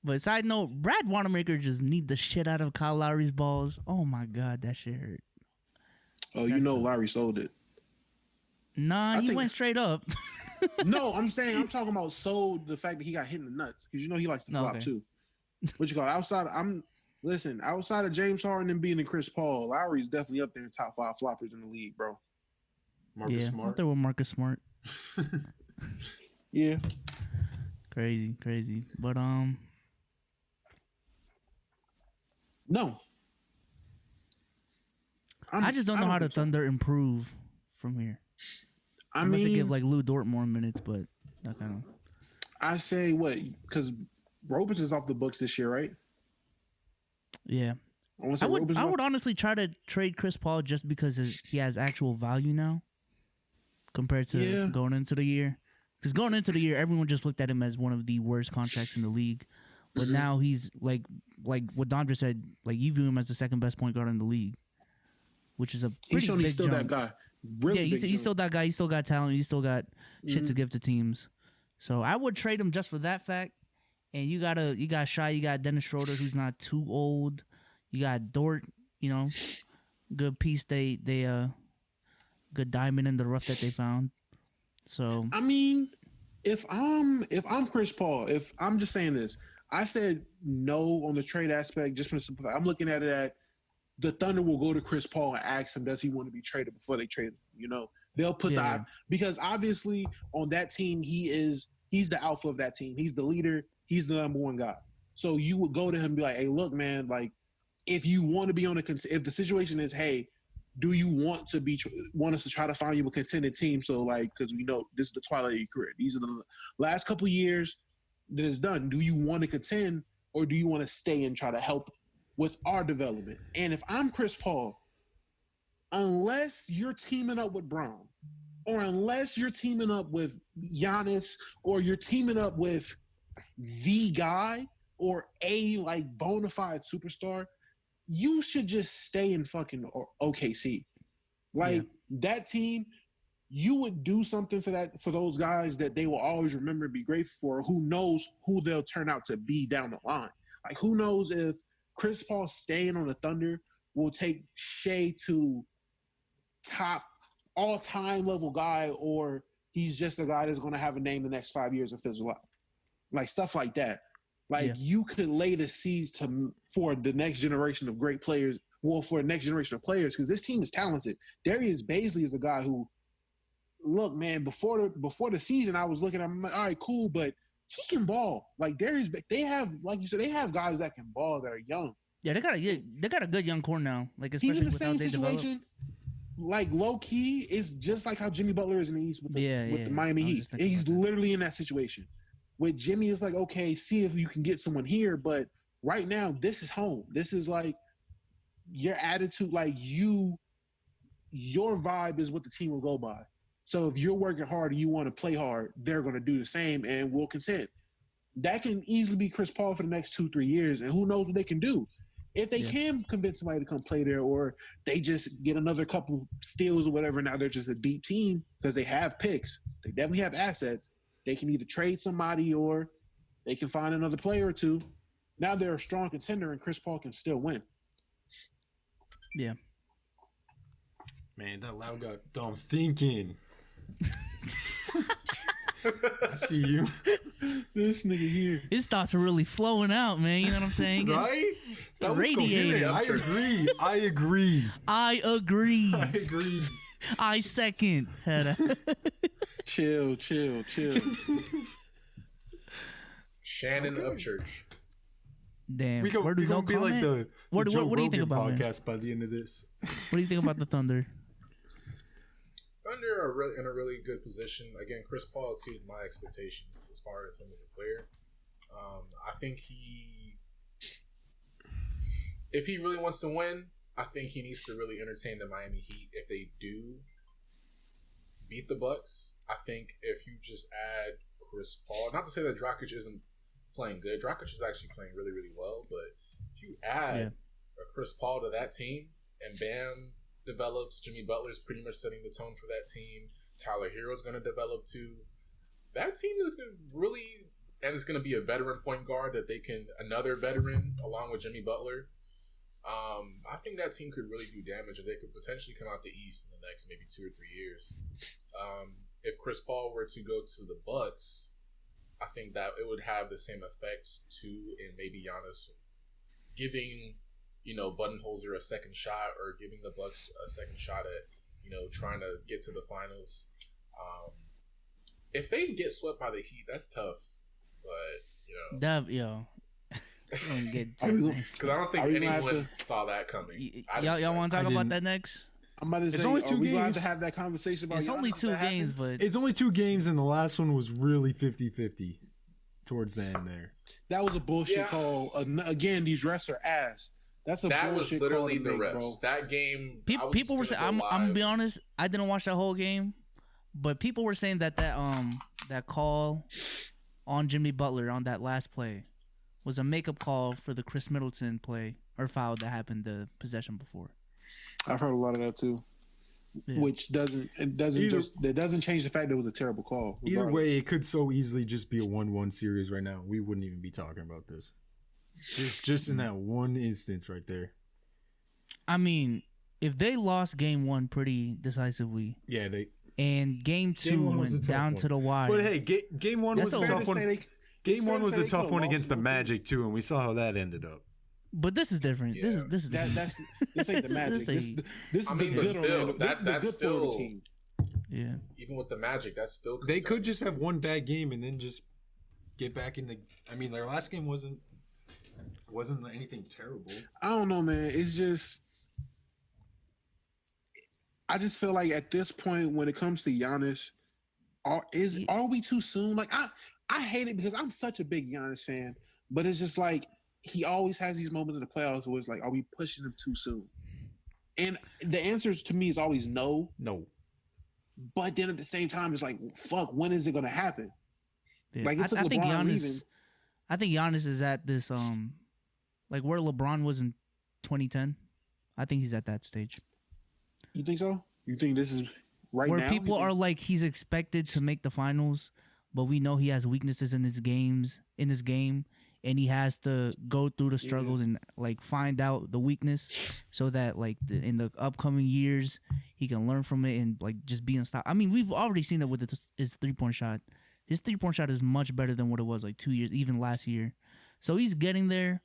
But side note, Brad Wanamaker just need the shit out of Kyle Lowry's balls. Oh my God, that shit hurt. Oh, you know Lowry sold it. Nah, he went straight up. No, I'm talking about sold the fact that he got hit in the nuts, because you know he likes to flop too. What you call it? Outside of James Harden and being in Chris Paul, Lowry's definitely up there in top 5 floppers in the league, bro. Marcus Smart. Up there with Marcus Smart. Yeah. Crazy. But no. I just don't know how the Thunder improve from here. Unless they give like Lou Dort more minutes, but that kind of. I say what? Because Roberts is off the books this year, right? Yeah. I would honestly try to trade Chris Paul just because he has actual value now compared to going into the year. Because going into the year, everyone just looked at him as one of the worst contracts in the league. But now he's like what Dondra said, like you view him as the second best point guard in the league, which is a pretty big he's still jump. that guy. Really he's still that guy. He's still got talent. He's still got shit to give to teams. So I would trade him just for that fact. And you got Shy, you got Dennis Schroeder, who's not too old. You got Dort, good piece. They good diamond in the rough that they found. So I mean, if I'm Chris Paul, if I'm just saying this, I said no on the trade aspect just for the simple fact. I'm looking at it at the Thunder will go to Chris Paul and ask him, does he want to be traded before they trade him? They'll put because obviously on that team he's the alpha of that team. He's the leader. He's the number one guy. So you would go to him and be like, hey, look, man, like if you want to be if the situation is, hey, do you want us to try to find you a contended team? So like, because we know this is the twilight of your career. These are the last couple years that it's done. Do you want to contend, or do you want to stay and try to help with our development? And if I'm Chris Paul, unless you're teaming up with Brown, or unless you're teaming up with Giannis, or you're teaming up with the guy or a like bona fide superstar, you should just stay in fucking OKC. Like that team, you would do something for those guys that they will always remember and be grateful for. Who knows who they'll turn out to be down the line? Like who knows if Chris Paul staying on the Thunder will take Shea to top all-time level guy, or he's just a guy that's going to have a name the next 5 years and fizzle out. Like stuff like that. Like you could lay the seeds for the next generation of great players. Well, for the next generation of players, because this team is talented. Darius Baisley is a guy who, look, man, before the season, I was looking at him like, all right, cool, but he can ball. Like Darius, they have, like you said, they have guys that can ball that are young. Yeah, they got a good young core now. Like he's especially in the with how same they develop. situation. Like low key, it's just like how Jimmy Butler is in the East with the Miami Heat. He's literally in that situation. With Jimmy, it's like, okay, see if you can get someone here, but right now, this is home. This is like your attitude, like your vibe is what the team will go by. So if you're working hard and you want to play hard, they're going to do the same and will contend. That can easily be Chris Paul for the next 2-3 years, and who knows what they can do. If they can convince somebody to come play there, or they just get another couple steals or whatever, now they're just a deep team because they have picks. They definitely have assets. They can either trade somebody or they can find another player or two. Now they're a strong contender, and Chris Paul can still win. Yeah. Man, that loud got dumb thinking. I see you. This nigga here. His thoughts are really flowing out, man. You know what I'm saying? Right? That was radiating. I agree. I second. Chill. Shannon Upchurch. Damn. We're going to be like the what Joe do you think Rogan about podcast by the end of this. What do you think about the Thunder? Thunder are really in a really good position. Again, Chris Paul exceeded my expectations as far as him as a player. I think if he really wants to win, I think he needs to really entertain the Miami Heat. If they do beat the Bucks, I think if you just add Chris Paul, not to say that Dragic isn't playing good. Dragic is actually playing really, really well. But if you add a Chris Paul to that team and Bam develops, Jimmy Butler's pretty much setting the tone for that team. Tyler Hero's going to develop too. That team is really, and it's going to be a veteran point guard that another veteran along with Jimmy Butler. I think that team could really do damage, and they could potentially come out the East in the next maybe 2 or 3 years. If Chris Paul were to go to the Bucks, I think that it would have the same effects too, and maybe Giannis giving Budenholzer a second shot, or giving the Bucks a second shot at trying to get to the finals. If they get swept by the Heat, that's tough, but because I don't think anyone saw that coming. Y'all want to talk about that next? I'm about to say, it's only 2 games. We about to have that conversation about it's only 2 games, but it's only 2 games, and the last one was really 50-50 towards the end there. That was a bullshit call. Again, these refs are ass. That was literally the refs. Bro. That game, people were saying. I'm gonna be honest. I didn't watch that whole game, but people were saying that call on Jimmy Butler on that last play was a makeup call for the Chris Middleton play or foul that happened the possession before. I've heard a lot of that too, which doesn't change the fact that it was a terrible call. Regardless. Either way, it could so easily just be a 1-1 series right now. We wouldn't even be talking about this. Just in that one instance right there. I mean, if they lost game 1 pretty decisively, and game 2 went down to the wire. But hey, game 1 was a tough one. Game 1 was a tough one against the Magic too, and we saw how that ended up. But this is different. Yeah. This is different. This ain't the Magic. this is the good that's still team. Yeah. Even with the Magic, that's still concerning. They could just have one bad game and then just get back in the. I mean, their last game wasn't anything terrible. I don't know, man. It's just. I just feel like at this point, when it comes to Giannis, are we too soon? Like I hate it because I'm such a big Giannis fan, but it's just like he always has these moments in the playoffs where it's like, are we pushing him too soon? And the answer to me is always no. No. But then at the same time, it's like, fuck, when is it going to happen? Yeah. Like, it took LeBron leaving. I think Giannis is at this, like where LeBron was in 2010. I think he's at that stage. You think so? You think this is right now? Where people are like, he's expected to make the finals, but we know he has weaknesses in his game, and he has to go through the struggles and like find out the weakness so that like in the upcoming years he can learn from it and like just be unstoppable. I mean, we've already seen that with his 3-point shot. His 3-point shot is much better than what it was like 2 years, even last year. So he's getting there,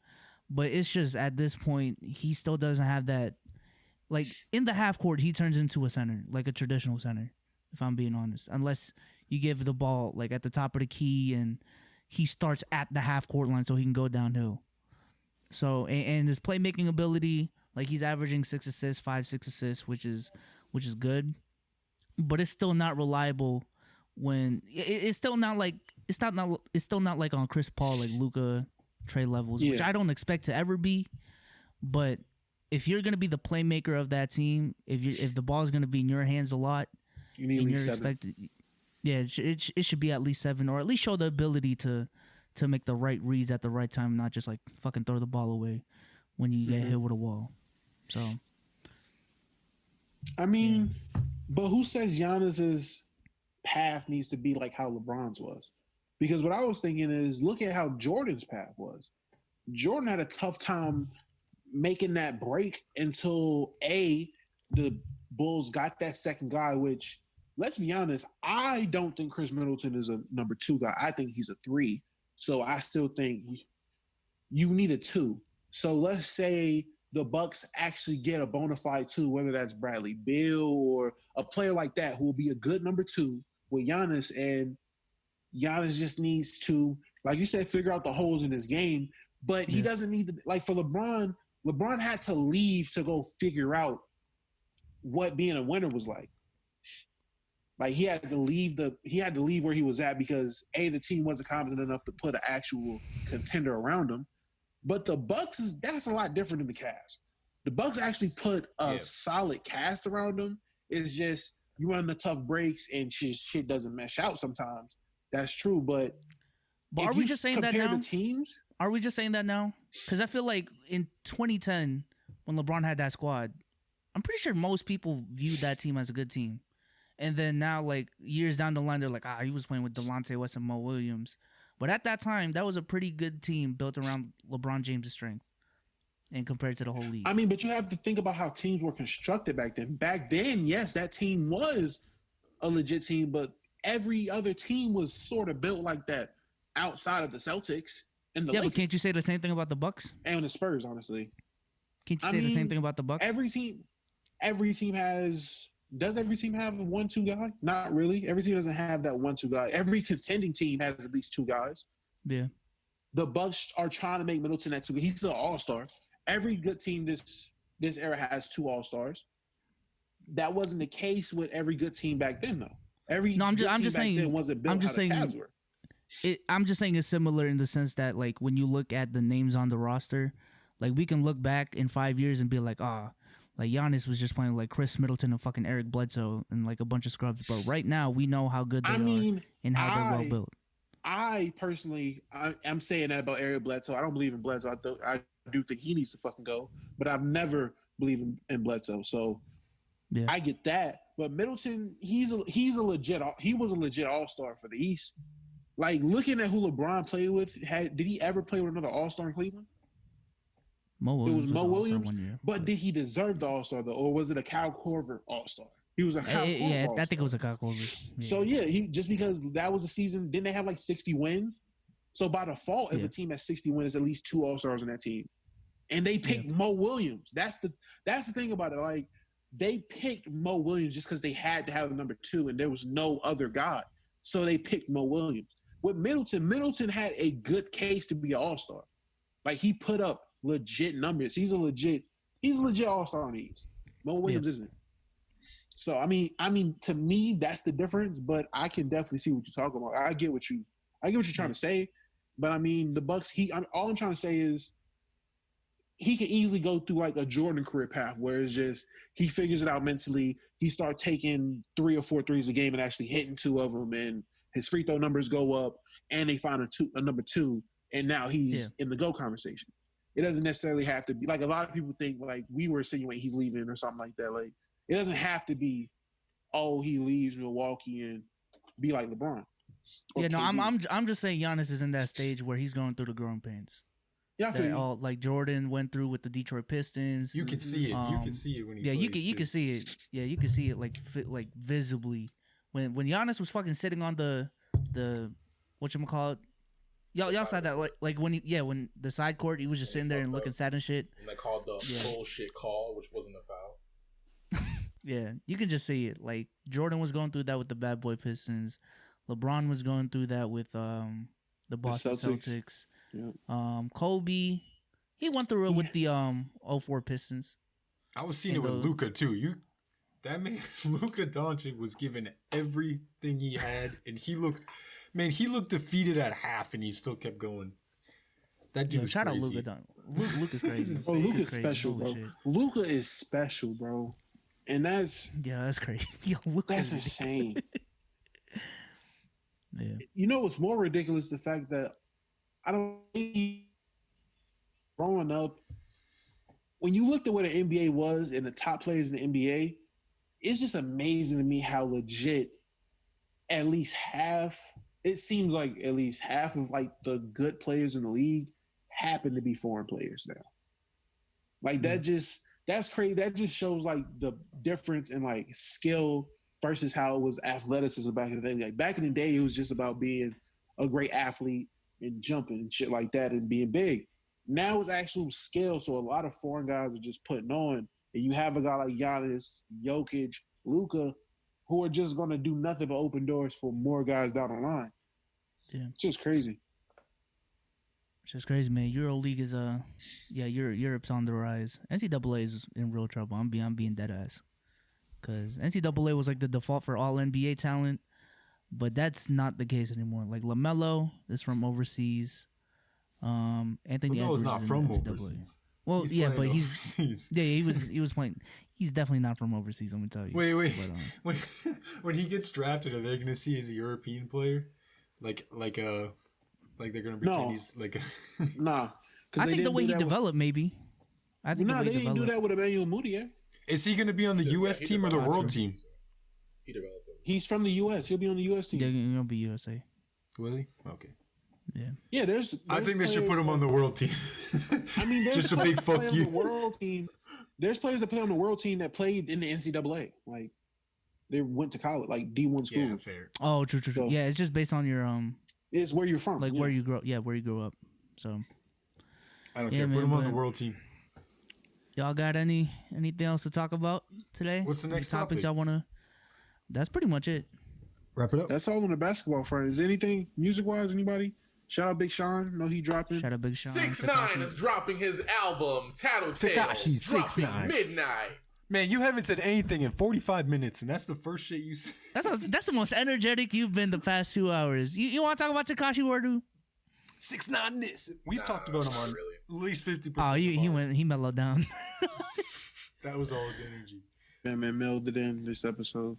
but it's just at this point he still doesn't have that. Like in the half court, he turns into a center, like a traditional center, if I'm being honest. Unless you give the ball like at the top of the key and he starts at the half court line so he can go downhill. So and his playmaking ability, like he's averaging 6 assists, 5, 6 assists, which is good, but it's still not reliable. When it's still not like it's still not like on Chris Paul, like Luka, Trey levels, which I don't expect to ever be. But if you're gonna be the playmaker of that team, if the ball is gonna be in your hands a lot, you need at least 7. Yeah, it should be at least 7, or at least show the ability to make the right reads at the right time, not just like fucking throw the ball away when you get hit with a wall. So, I mean, but who says Giannis's path needs to be like how LeBron's was? Because what I was thinking is, look at how Jordan's path was. Jordan had a tough time making that break until the Bulls got that second guy, which, let's be honest, I don't think Chris Middleton is a number 2 guy. I think he's a 3. So I still think you need a 2. So let's say the Bucks actually get a bona fide 2, whether that's Bradley Beal or a player like that who will be a good number 2 with Giannis, and Giannis just needs to, like you said, figure out the holes in his game. But he doesn't need to, like for LeBron had to leave to go figure out what being a winner was like. Like he had to leave where he was at because the team wasn't competent enough to put an actual contender around him. But the Bucks that's a lot different than the Cavs. The Bucks actually put a solid cast around them. It's just you run the tough breaks and shit doesn't mesh out sometimes. That's true, but are we just saying that now? The teams, are we just saying that now? Because I feel like in 2010, when LeBron had that squad, I'm pretty sure most people viewed that team as a good team. And then now, like, years down the line, they're like, he was playing with Delonte West and Mo Williams. But at that time, that was a pretty good team built around LeBron James' strength and compared to the whole league. I mean, but you have to think about how teams were constructed back then. Back then, yes, that team was a legit team, but every other team was sort of built like that outside of the Celtics and the Lakers. But can't you say the same thing about the Bucks? And the Spurs, honestly. Can't you say the same thing about the Bucks? Every team has... Does every team have a 1-2 guy? Not really. Every team doesn't have that 1-2 guy. Every contending team has at least 2 guys. Yeah. The Bucks are trying to make Middleton that 2. He's still an all-star. Every good team this era has 2 all-stars. That wasn't the case with every good team back then, though. I'm just saying it's similar in the sense that, like, when you look at the names on the roster, like, we can look back in 5 years and be like, like Giannis was just playing like Chris Middleton and fucking Eric Bledsoe and like a bunch of scrubs. But right now we know how good they are and how they're well built. I personally, I'm saying that about Eric Bledsoe. I don't believe in Bledsoe. I do think he needs to fucking go. But I've never believed in Bledsoe. So I get that. But Middleton, he was a legit all-star for the East. Like, looking at who LeBron played with, did he ever play with another all-star in Cleveland? Mo Williams. It was Mo Williams, but did he deserve the All-Star though, or was it a Kyle Korver All-Star? He was a Kyle Korver All-Star. I think it was a Kyle Korver. Yeah. So he just because that was a season, didn't they have like 60 wins? So by default, if a team has 60 wins, at least 2 All-Stars on that team, and they picked Mo Williams. That's the thing about it. Like, they picked Mo Williams just because they had to have the number 2, and there was no other guy, so they picked Mo Williams. With Middleton had a good case to be an All-Star. Like, he put up legit numbers. He's a legit all-star on the East. Mo Williams isn't. So I mean, to me, that's the difference. But I can definitely see what you're talking about. I get what you're trying to say. But I mean, the Bucks. All I'm trying to say is he can easily go through like a Jordan career path where it's just he figures it out mentally. He starts taking 3 or 4 threes a game and actually hitting 2 of them, and his free throw numbers go up, and they find a number 2, and now he's in the GO conversation. It doesn't necessarily have to be like a lot of people think like we were insinuating he's leaving or something like that. Like, it doesn't have to be, he leaves Milwaukee and be like LeBron. I'm just saying Giannis is in that stage where he's going through the growing pains. Yeah, all like Jordan went through with the Detroit Pistons. You can see it. You can see it when he you can see it. Yeah, you can see it like visibly when Giannis was fucking sitting on the whatchamacallit. Y'all saw that like when when the side court, he was just sitting there and looking sad and shit. And they called the bullshit call, which wasn't a foul. Yeah, you can just see it. Like, Jordan was going through that with the Bad Boy Pistons. LeBron was going through that with the Boston Celtics. Yeah. Kobe, He went through it with the 04 Pistons. I was seeing it with Luka too. That man, Luka Doncic was given everything he had, and he looked defeated at half, and he still kept going. That dude was shout crazy. out Luka. Luka's crazy. Oh, Luka's special, bro. Luka is special, bro, and that's crazy. That's insane. Yeah. You know what's more ridiculous? The fact that I don't growing up, when you looked at what the NBA was and the top players in the NBA, it's just amazing to me how legit at least half, it seems like at least half of like the good players in the league happen to be foreign players now. Like that's crazy. That just shows like the difference in like skill versus how it was athleticism back in the day. Like back in the day, it was just about being a great athlete and jumping and shit like that and being big. Now it's actual skill. So a lot of foreign guys are just putting on. And you have a guy like Giannis, Jokic, Luka, who are just going to do nothing but open doors for more guys down the line. Yeah. It's just crazy. It's just crazy, man. EuroLeague is Europe's on the rise. NCAA is in real trouble. I'm being dead ass. Because NCAA was like the default for all NBA talent, but that's not the case anymore. Like LaMelo is from overseas. Anthony Edwards is not from overseas. Well, he's but overseas. he was playing. He's definitely not from overseas. Let me tell you. Wait. But, when he gets drafted, are they going to see he's a European player? Like they're going to pretend he's like a Nah. I think the way he developed, maybe. I think they didn't do that with Emmanuel Mudiay. Is he going to be on the U.S. team or the world team? He developed them. He's from the U.S. He'll be on the U.S. team. Yeah, he'll be USA. Will he? Okay. Yeah. Yeah, there's I think they should put him on the world team. I mean, there's just a big fuck you. The world team. There's players that play on the world team that played in the NCAA. Like they went to college, like D1 schools. Yeah, fair. Oh, true. So, yeah, it's just based on your it's where you're from, like where you grow. Yeah, where you grew up. So I don't care. Put him on the world team. Y'all got anything else to talk about today? What's the next topics topic? y'all wanna? That's pretty much it. Wrap it up. That's all on the basketball front. Is there anything music wise? Anybody? Shout out Big Sean. No, he dropping. Shout out Big Sean. 6ix9ine is dropping his album Tattletales, dropping 6ix9ine. midnight. Man, you haven't said anything in 45 minutes, and that's the first shit you said. That's the most energetic you've been the past 2 hours. You want to talk about Tekashi Wadu? 6ix9ine this. We've talked about him on at least 50%. Oh, he mellowed down. That was all his energy. Man, mailed it in this episode.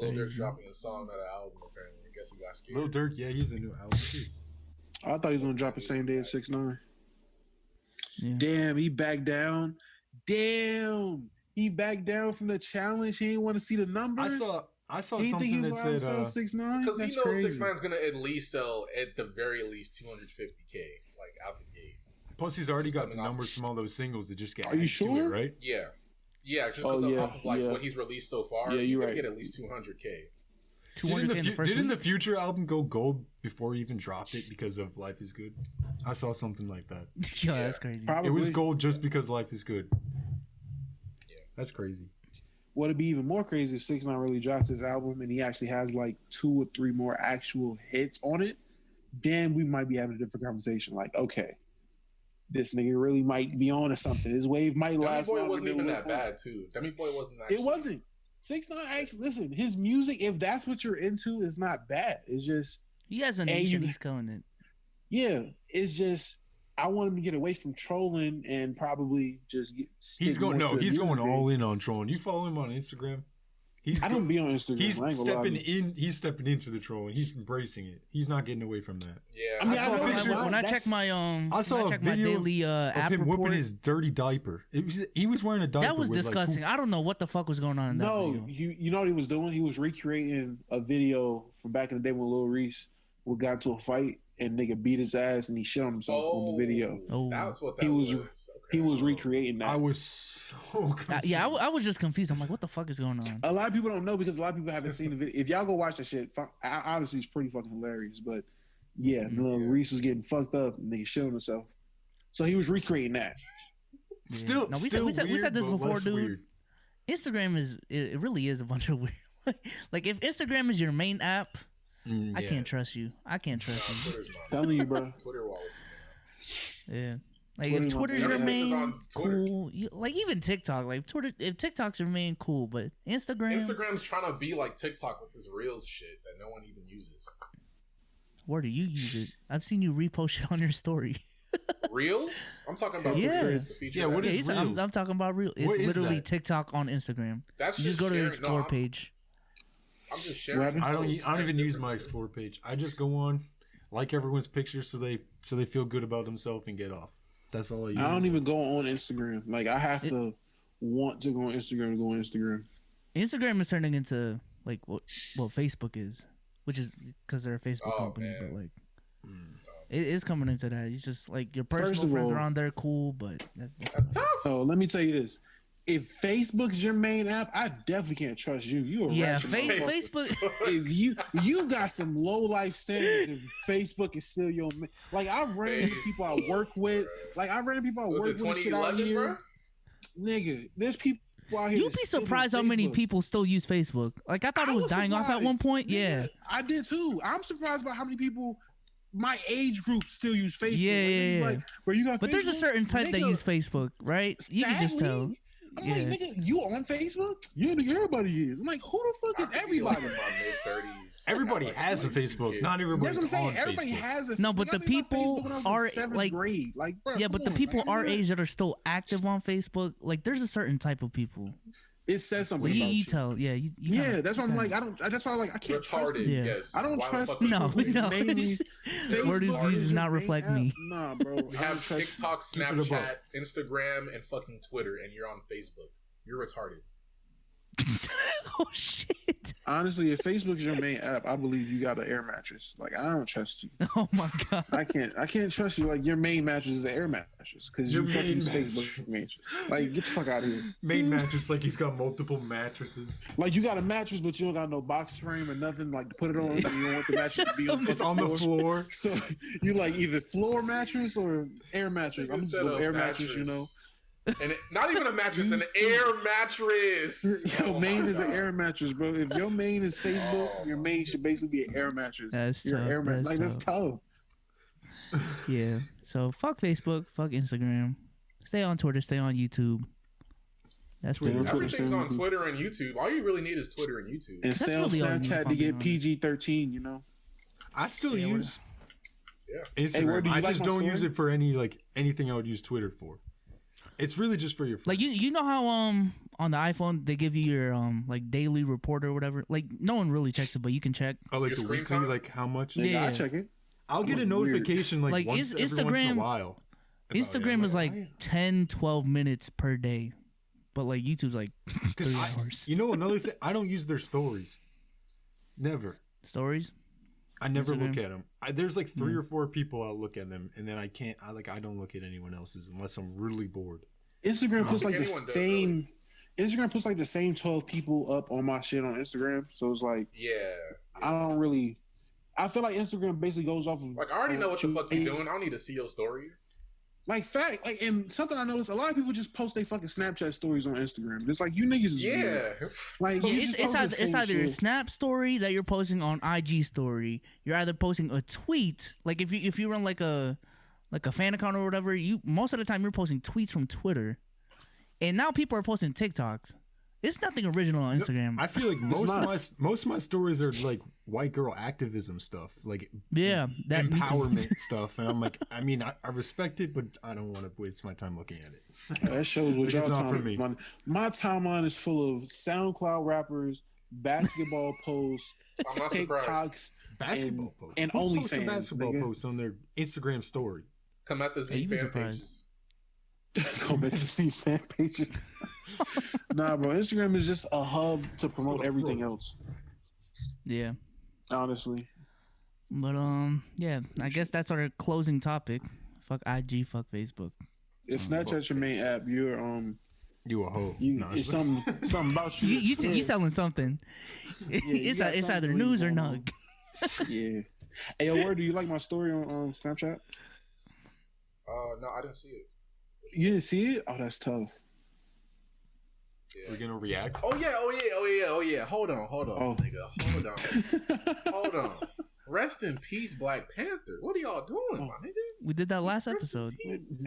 Lil Durk's dropping a song, not an album, apparently. I guess he got scared. Lil Durk, yeah, he's a new album too. I thought he was gonna drop the same day as 6ix9ine. Yeah. Damn, he backed down. Damn, he backed down from the challenge. He didn't want to see the numbers. I saw he something that said 6ix9ine because he knows 6ix9ine's gonna at least sell at the very least 250K, like out the gate. Plus, he's already got the numbers from all those singles that just get. Are you sure? It, right? Yeah, just because off of like what he's released so far, he's gonna get at least 200K. Didn't the Future album go gold before he even dropped it because of Life Is Good? I saw something like that. Yo, that's crazy. Probably. It was gold just because Life Is Good. Yeah, that's crazy. What'd be even more crazy if 6ix9ine really drops his album and he actually has like 2 or 3 more actual hits on it, then we might be having a different conversation. Like, okay, this nigga really might be on to something. His wave might last. Dummy Boy wasn't even that bad, too. Dummy Boy wasn't actually. It wasn't. 6ix9ine actually, listen, his music, if that's what you're into, is not bad. It's just. He has a niche and he's killing it. Yeah, it's just. I want him to get away from trolling and probably just get. He's going all in on trolling. You follow him on Instagram? I don't be on Instagram. He's stepping into the trolling. He's embracing it. He's not getting away from that. Yeah, I saw when I check my my daily app him report, whipping his dirty diaper. He was wearing a diaper. That was disgusting. I don't know what the fuck was going on in that video. You know what he was doing? He was recreating a video from back in the day when Lil Reese got into a fight and nigga beat his ass and he shit on himself on the video. Oh, that's what that was. Okay. He was recreating that. I was so confused. I was just confused. I'm like, what the fuck is going on? A lot of people don't know because a lot of people haven't seen the video. If y'all go watch that shit, honestly, it's pretty fucking hilarious. But yeah, Lil Reese was getting fucked up and nigga shit on himself. So he was recreating that. Yeah. We said this before, dude. Weird. Instagram it really is a bunch of weird. Like if Instagram is your main app, I can't trust you. I can't trust you. Telling you, bro. Twitter walls. Yeah. Like if Twitter's your main, cool. Like even TikTok, like Twitter. If TikTok's your main, cool. But Instagram's trying to be like TikTok with this Reels shit that no one even uses. Where do you use it? I've seen you repost it on your story. Reels? I'm talking about the feature. Yeah, what is Reels? I'm talking about Reels. It's literally TikTok on Instagram. That's you just go to the Explore page. I'm just sharing. I don't even use my Explore page. I just go on, like everyone's pictures, so they feel good about themselves and get off. That's all I use. I don't even go on Instagram. Like I have to want to go on Instagram to go on Instagram. Instagram is turning into like what Facebook is, which is because they're a Facebook company. Man. But like, it is coming into that. It's just like your personal friends are on there, cool, but that's tough. So let me tell you this: if Facebook's your main app, I definitely can't trust you. You Facebook. If you got some low life standards, if Facebook is still your main, like I've ran into people I work with, shit out here, bro? Nigga, there's people out here. You'd be surprised how many people still use Facebook. Like I thought it was dying off at one point. Yeah, I did too. I'm surprised by how many people my age group still use Facebook. Yeah. Like, bro, you got but Facebook? there's a certain type that use Facebook, right? You can just tell. I'm like, nigga, you on Facebook? Yeah, nigga, everybody is. I'm like, who the fuck is everybody? In my mid-30s. Everybody has a Facebook. Not everybody's on Facebook. That's what I'm saying. Everybody has a Facebook. No, but the people are like, grade. Like, bro, yeah, but the people our age that are still active on Facebook, like, there's a certain type of people. It says something about you tell, yeah. Yeah, that's why I'm like, that's why I can't trust it. Yes. I don't trust people. No. Mainly Word is views does not reflect me. Nah, bro. We have TikTok, Snapchat, Instagram, and fucking Twitter, and you're on Facebook. You're retarded. Oh shit! Honestly, if Facebook's your main app, I believe you got an air mattress. Like I don't trust you. Oh my god! I can't trust you. Like your main mattress is an air mattress because you fucking use Facebook mattress. Like get the fuck out of here. Main mattress, like he's got multiple mattresses. Like you got a mattress, but you don't got no box frame or nothing like to put it on. You don't want the mattress to be on the floor. So you like either floor mattress or air mattress. I'm just going air mattress, you know. And not even a mattress, an air mattress. Your main is an air mattress, bro. If your main is Facebook, your main should basically be an air mattress. That's tough. That's tough. Yeah. So fuck Facebook, fuck Instagram. Stay on Twitter, stay on YouTube. That's Twitter. Everything's on Twitter and YouTube. All you really need is Twitter and YouTube. And stay on Snapchat to get PG-13, you know. I still use Instagram. I just don't use it for anything I would use Twitter for. It's really just for your friends. Like you know how on the iPhone they give you your like daily report or whatever. Like no one really checks it, but you can check. Oh, like the weekly, like how much? Yeah, I check it. I'll get a notification like once every once in a while. Instagram is like 10, 12 minutes per day, but like YouTube's like 3 hours. You know another thing? I don't use their stories. Never. Stories? I never look at them. There's like 3 or 4 people I'll look at them, and then I don't look at anyone else's unless I'm really bored. Instagram puts like the same. Instagram puts like the same 12 people up on my shit on Instagram, so it's like I don't really. I feel like Instagram basically goes off of like I already know what the fuck you're doing. I don't need to see your story. Like fact, like and something I noticed, a lot of people just post their fucking Snapchat stories on Instagram. It's like you niggas is weird. Like it's either your Snap story that you're posting on IG story. You're either posting a tweet, like if you run like a fan account or whatever. Most of the time you're posting tweets from Twitter, and now people are posting TikToks. It's nothing original on Instagram. I feel like most of my stories are like white girl activism stuff, like that empowerment stuff, and I'm like, I mean, I respect it, but I don't want to waste my time looking at it. That shows what y'all talking about. My timeline is full of SoundCloud rappers, basketball posts, TikToks, basketball posts, and OnlyFans. Basketball posts on their Instagram story. Come at the Z fan pages. Come at the Z fan pages. Nah, bro. Instagram is just a hub to promote everything else. Yeah. Honestly. But yeah, I guess that's our closing topic. Fuck IG, fuck Facebook. If Snapchat's your main app, you're you a hoe. It's something about you. You selling something. It's either news or nug. Yeah. Hey, yo, word, do you like my story on Snapchat? No, I didn't see it. You didn't see it? Oh, that's tough. Yeah. We're gonna react. Oh yeah. Hold on, nigga. Hold on. Rest in peace, Black Panther. What are y'all doing, my nigga? We did that last episode.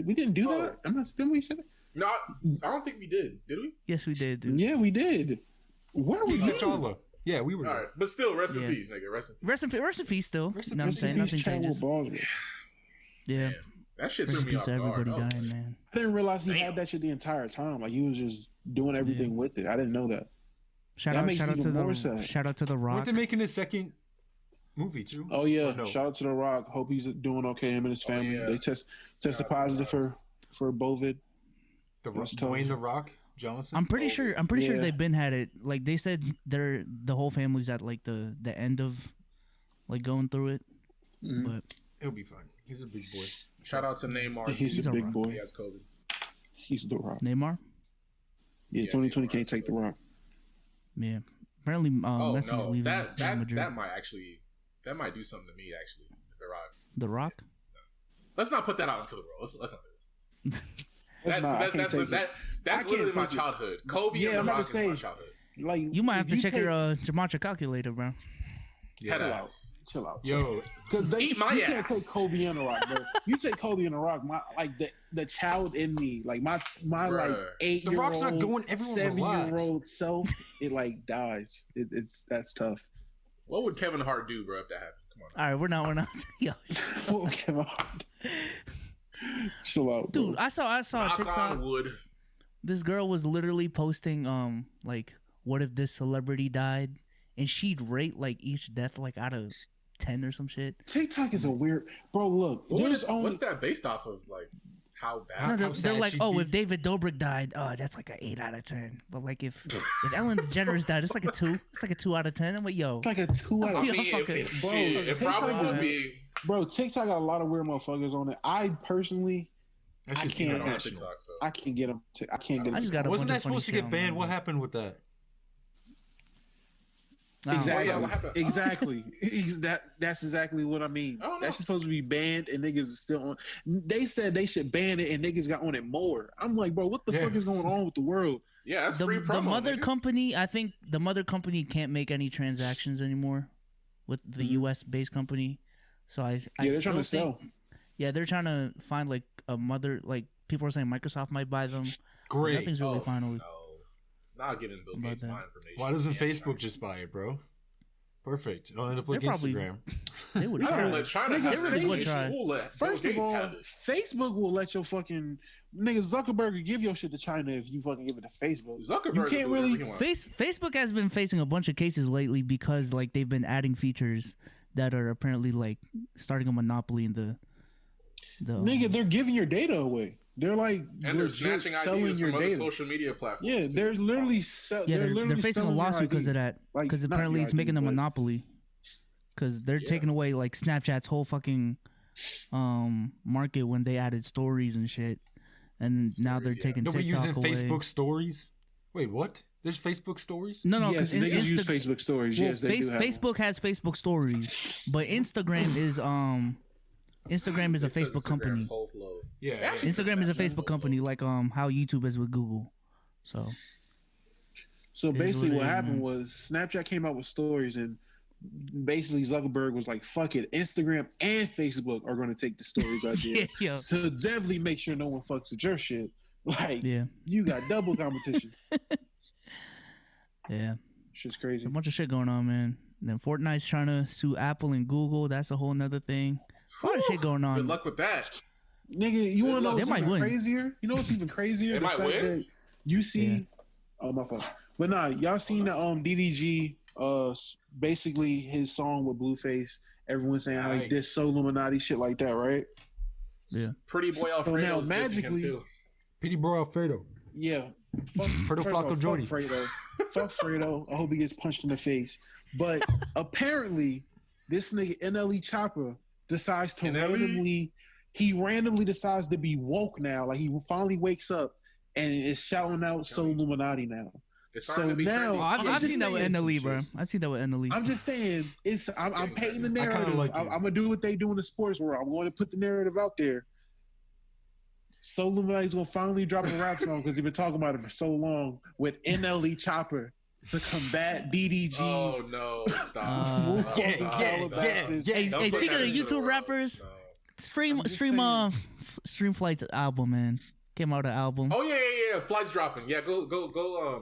We didn't do that. I'm not. Didn't we say that? No, I don't think we did. Did we? Yes, we did, dude. Yeah, we did. Where were you? Yeah, we were. All right, but still, rest in peace, nigga. Rest in peace. Rest in peace, still. Rest in You know what I'm peace. saying? Nothing changes. Yeah. Damn. That shit Rest threw in me peace off to guard. everybody I was dying, like, man. I didn't realize he had that shit the entire time. Like he was just doing everything with it. I didn't know that. Shout That out makes to even more sad. the Rock. Weren't they making a second movie too? Oh yeah, Or no? shout out to The Rock. Hope he's doing okay. Him and his family. yeah. They tested Shout out to positive The Rock. for COVID. Dwayne The Rock Johnson. I'm pretty sure Yeah. they've been had it. Like they said the whole family's at like the end of like going through it. But It'll be fine. He's a big boy. Shout out to Neymar. He's a a big Rock. boy. He has COVID. He's The Rock. Neymar? Yeah, 2020 can't take The Rock. Yeah. Apparently Oh Messi's no, leaving that Real Madrid. that might do something to me actually. The Rock. The Rock? Let's not put that out into the world. Let's not do this. That's I literally can't my take it. childhood. Kobe Yeah, and I'm The about Rock to is my say, childhood. Like You might have if to check take- your gematria calculator, bro. Head chill ass. Chill out. Yo, Because Eat my you can't ass. take Kobe and The Rock, bro. You take Kobe and The Rock, the child in me, like my Bruh. like The Rock's not 8-year-old, going everyone 7-year-old self, it like dies. That's tough. What would Kevin Hart do, bro, if that happened? Come on. All right, we're not. Yo, Okay, chill out, bro. dude, I saw a Knock TikTok. on wood. This girl was literally posting like what if this celebrity died, and she'd rate like each death like out of 10 or some shit. TikTok is a weird, bro. Look, What's that based off of? Like how bad? No, they're sad like, she'd oh, be. if David Dobrik died, that's like an 8 out of 10. But like if Ellen DeGeneres died, it's like a 2. It's like a 2 out of 10. I'm like, yo, It's like a 2 out I of mean, fucking- it probably TikTok would be. Bro, TikTok got a lot of weird motherfuckers on it. I personally, that's I just can't I don't have international. TikTok, so I can't get them. I can't get I just them. got a Wasn't bunch that of funny supposed to shit get on banned? there, What bro. happened with that? Exactly. Oh, yeah, what happened? Exactly. That's exactly what I mean. I don't know. That's supposed to be banned, and niggas is still on. They said they should ban it, and niggas got on it more. I'm like, bro, what the fuck is going on with the world? yeah, that's free promo. The mother nigga. company, I think the mother company can't make any transactions anymore with the U.S. based company. So I Yeah, they're trying to still sell. think- Yeah, they're trying to find like a mother. Like people are saying Microsoft might buy them. Great. Nothing's really Oh, final. No, not giving Bill About Gates that. my information. Why doesn't Yeah, Facebook just buy it, bro? Perfect. It'll end up like They're probably- Instagram. They would I try. don't let China Nigga, have they really would try. We'll let First Bill of Gates all, have it. Facebook will let your fucking nigga Zuckerberg will give your shit to China if you fucking give it to Facebook. Zuckerberg you will can't do whatever really. he wants. Facebook has been facing a bunch of cases lately because like they've been adding features that are apparently like starting a monopoly in the Nigga, they're giving your data away. They're like And they're legit snatching selling ideas your from other data. social media platforms. Yeah, too. they're literally they're facing a lawsuit because of that Like, because not apparently your it's making a ID, but- monopoly because they're taking away like Snapchat's whole fucking market when they added stories and shit, and now they're taking No, we're TikTok using away. Facebook stories. Wait, what? There's Facebook stories? No, Yes, because niggas use Facebook stories. Well, Yes, they do have them. Facebook has Facebook stories, but Instagram is a Facebook company. Instagram's whole flow. Yeah. Actually, Instagram is a Snapchat's Facebook whole company, like how YouTube is with Google. So So is basically, what what it is, happened man. was Snapchat came out with stories, and basically Zuckerberg was like, "Fuck it, Instagram and Facebook are going to take the stories idea." yeah, So definitely make sure no one fucks with your shit. Like, yeah, you got double competition. yeah. Shit's crazy. A bunch of shit going on, man. And then Fortnite's trying to sue Apple and Google. That's a whole nother thing. A lot of shit going on. Good luck with that. Nigga, you want to know They what's might even win. crazier? You know what's even crazier? They The might fact win? that you see, oh my fuck. But nah, y'all seen the DDG basically his song with Blueface. Everyone saying how he Right. did so Illuminati shit like that, right? Yeah, Pretty boy now Alfredo's dissing him magically- too. Petey Bro Alfredo. Yeah. Fuck, Fredo first of all, Flacco fuck Jordy. Fredo. Fuck Fredo. I hope he gets punched in the face. But apparently, this nigga NLE Chopper decides to NLE? randomly decides to be woke now. Like he finally wakes up and is shouting out "So Illuminati" now. It's starting to be now- trendy. I've I'm seen just that with saying NLE, some bro. shit. I've seen that with NLE. I'm just saying, I'm painting the I kinda narrative. like I'm it. gonna do what they do in the sports world. I'm going to put the narrative out there. So Illuminati's gonna finally drop a rap song because he's been talking about it for so long with NLE Chopper to combat DDG's. Oh no! Stop! Uh, Stop, yeah, stop, yeah, stop. yeah. Hey, Don't hey, put speaking that of into the YouTube world. rappers, No. Stream Flight's album, man. Came out an album. Oh yeah. Flight's dropping. Yeah, go.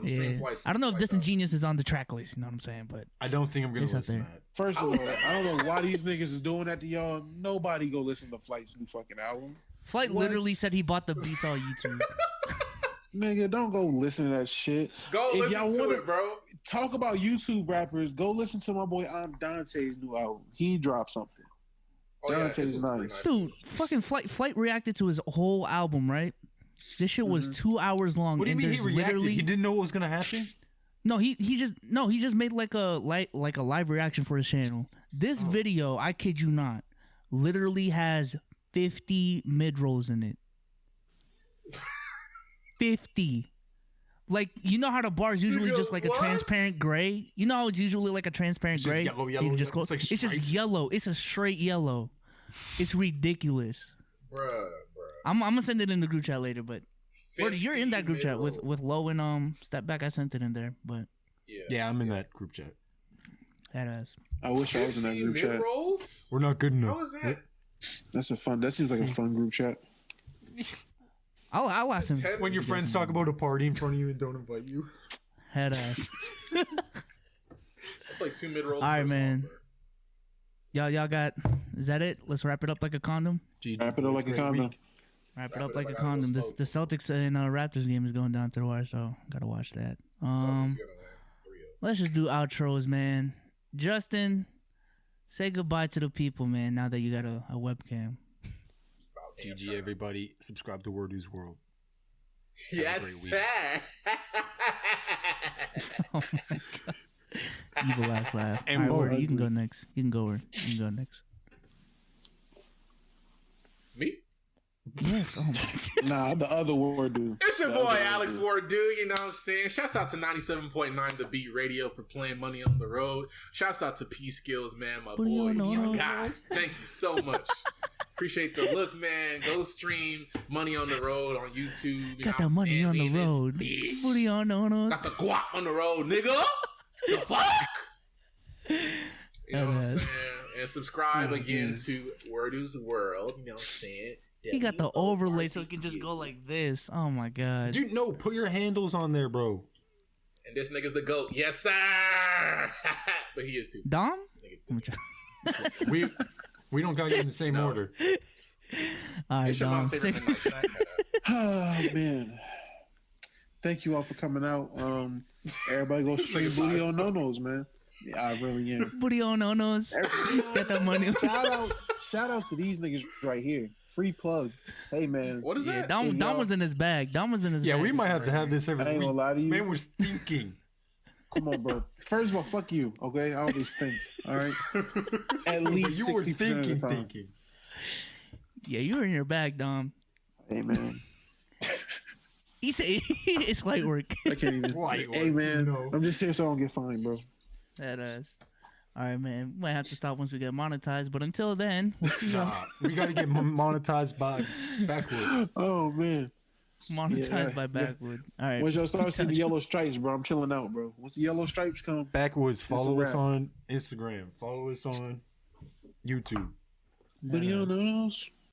Stream Flights. I don't know if Disingenious is on the track list. You know what I'm saying? But I don't think I'm gonna listen to that. First of all, I don't know why these niggas is doing that to y'all. Nobody go listen to Flight's new fucking album. Flight literally said he bought the beats on YouTube. Nigga, don't go listen to that shit. Go if listen to it, bro. Talk about YouTube rappers. Go listen to my boy Dante's new album. He dropped something. Dante's nice. Dude, fucking Flight reacted to his whole album, right? This shit was 2 hours long. What do you mean he reacted? He didn't know what was gonna happen? No, he just made like a live reaction for his channel. This video, I kid you not, literally has 50 mid-rolls in it. 50. Like, you know how the bar is usually just like a transparent gray? You know how it's usually like a transparent gray? Yellow. It's just yellow. It's a straight yellow. It's ridiculous. Bruh. I'm gonna send it in the group chat later, but you're in that group chat with Low and Step Back. I sent it in there, but yeah, I'm in that group chat. That ass. I wish I was in that group chat. We're not good enough. How is that? That seems like a fun group chat. I'll ask him when your friends talk about a party in front of you and don't invite you. Head ass. That's like 2 mid-rolls. All right, man. Y'all got? Is that it? Let's wrap it up like a condom. Wrap it up like a condom. Wrap it up like a condom. The Celtics and Raptors game is going down to the wire, so gotta watch that. Let's just do outros, man. Justin, say goodbye to the people, man. Now that you got a webcam. GG, everybody. Subscribe to Wordu's World. Yes, sir. Oh my god. Evil ass laugh. And right, you can go next. You can go next. Me? Yes. Oh my god. Nah, the other word, dude. It's your boy Alex Ward, dude. You know what I'm saying? Shouts out to 97.9 The Beat Radio for playing Money on the Road. Shouts out to P Skills, man, my boy. My God, thank you so much. Appreciate the look, man. Go stream Money on the Road on YouTube. Got the money on the road. Booty on the Got the guap on the road, nigga. The fuck? You know what I'm saying? And subscribe again to Wordu's World. You know what I'm saying? He got the overlay so it can just go like this. Oh my god. Dude, no, put your handles on there, bro. And this nigga's the GOAT. Yes, sir. But he is too. Dom? We don't got you in the same order. All right, Dom. Oh man. Thank you all for coming out. Everybody go stream Booty on No-Nos, man. Yeah, I really am. Booty on No-Nos. Get that money. Shout out to these niggas right here. Free plug. Hey man. What is that? Dom was in his bag. Yeah, we might have to have this every week. I ain't gonna lie to you. Man was thinking. Come on, bro. First of all, fuck you. Okay, I always think. All right. At least you 60% were thinking, of the time. Yeah, you were in your bag, Dom. Hey man. He said it's light work. I can't even. Hey man, no. I'm just here so I don't get fined, bro. That is. All right, man. We might have to stop once we get monetized, but until then, we got to get monetized by Backwood. Oh man. Monetized by Backwood. All right. Once y'all start seeing the yellow stripes, bro, I'm chilling out, bro. Once the yellow stripes come, Backwoods. Follow us on Instagram. Follow us on YouTube. Video noodles.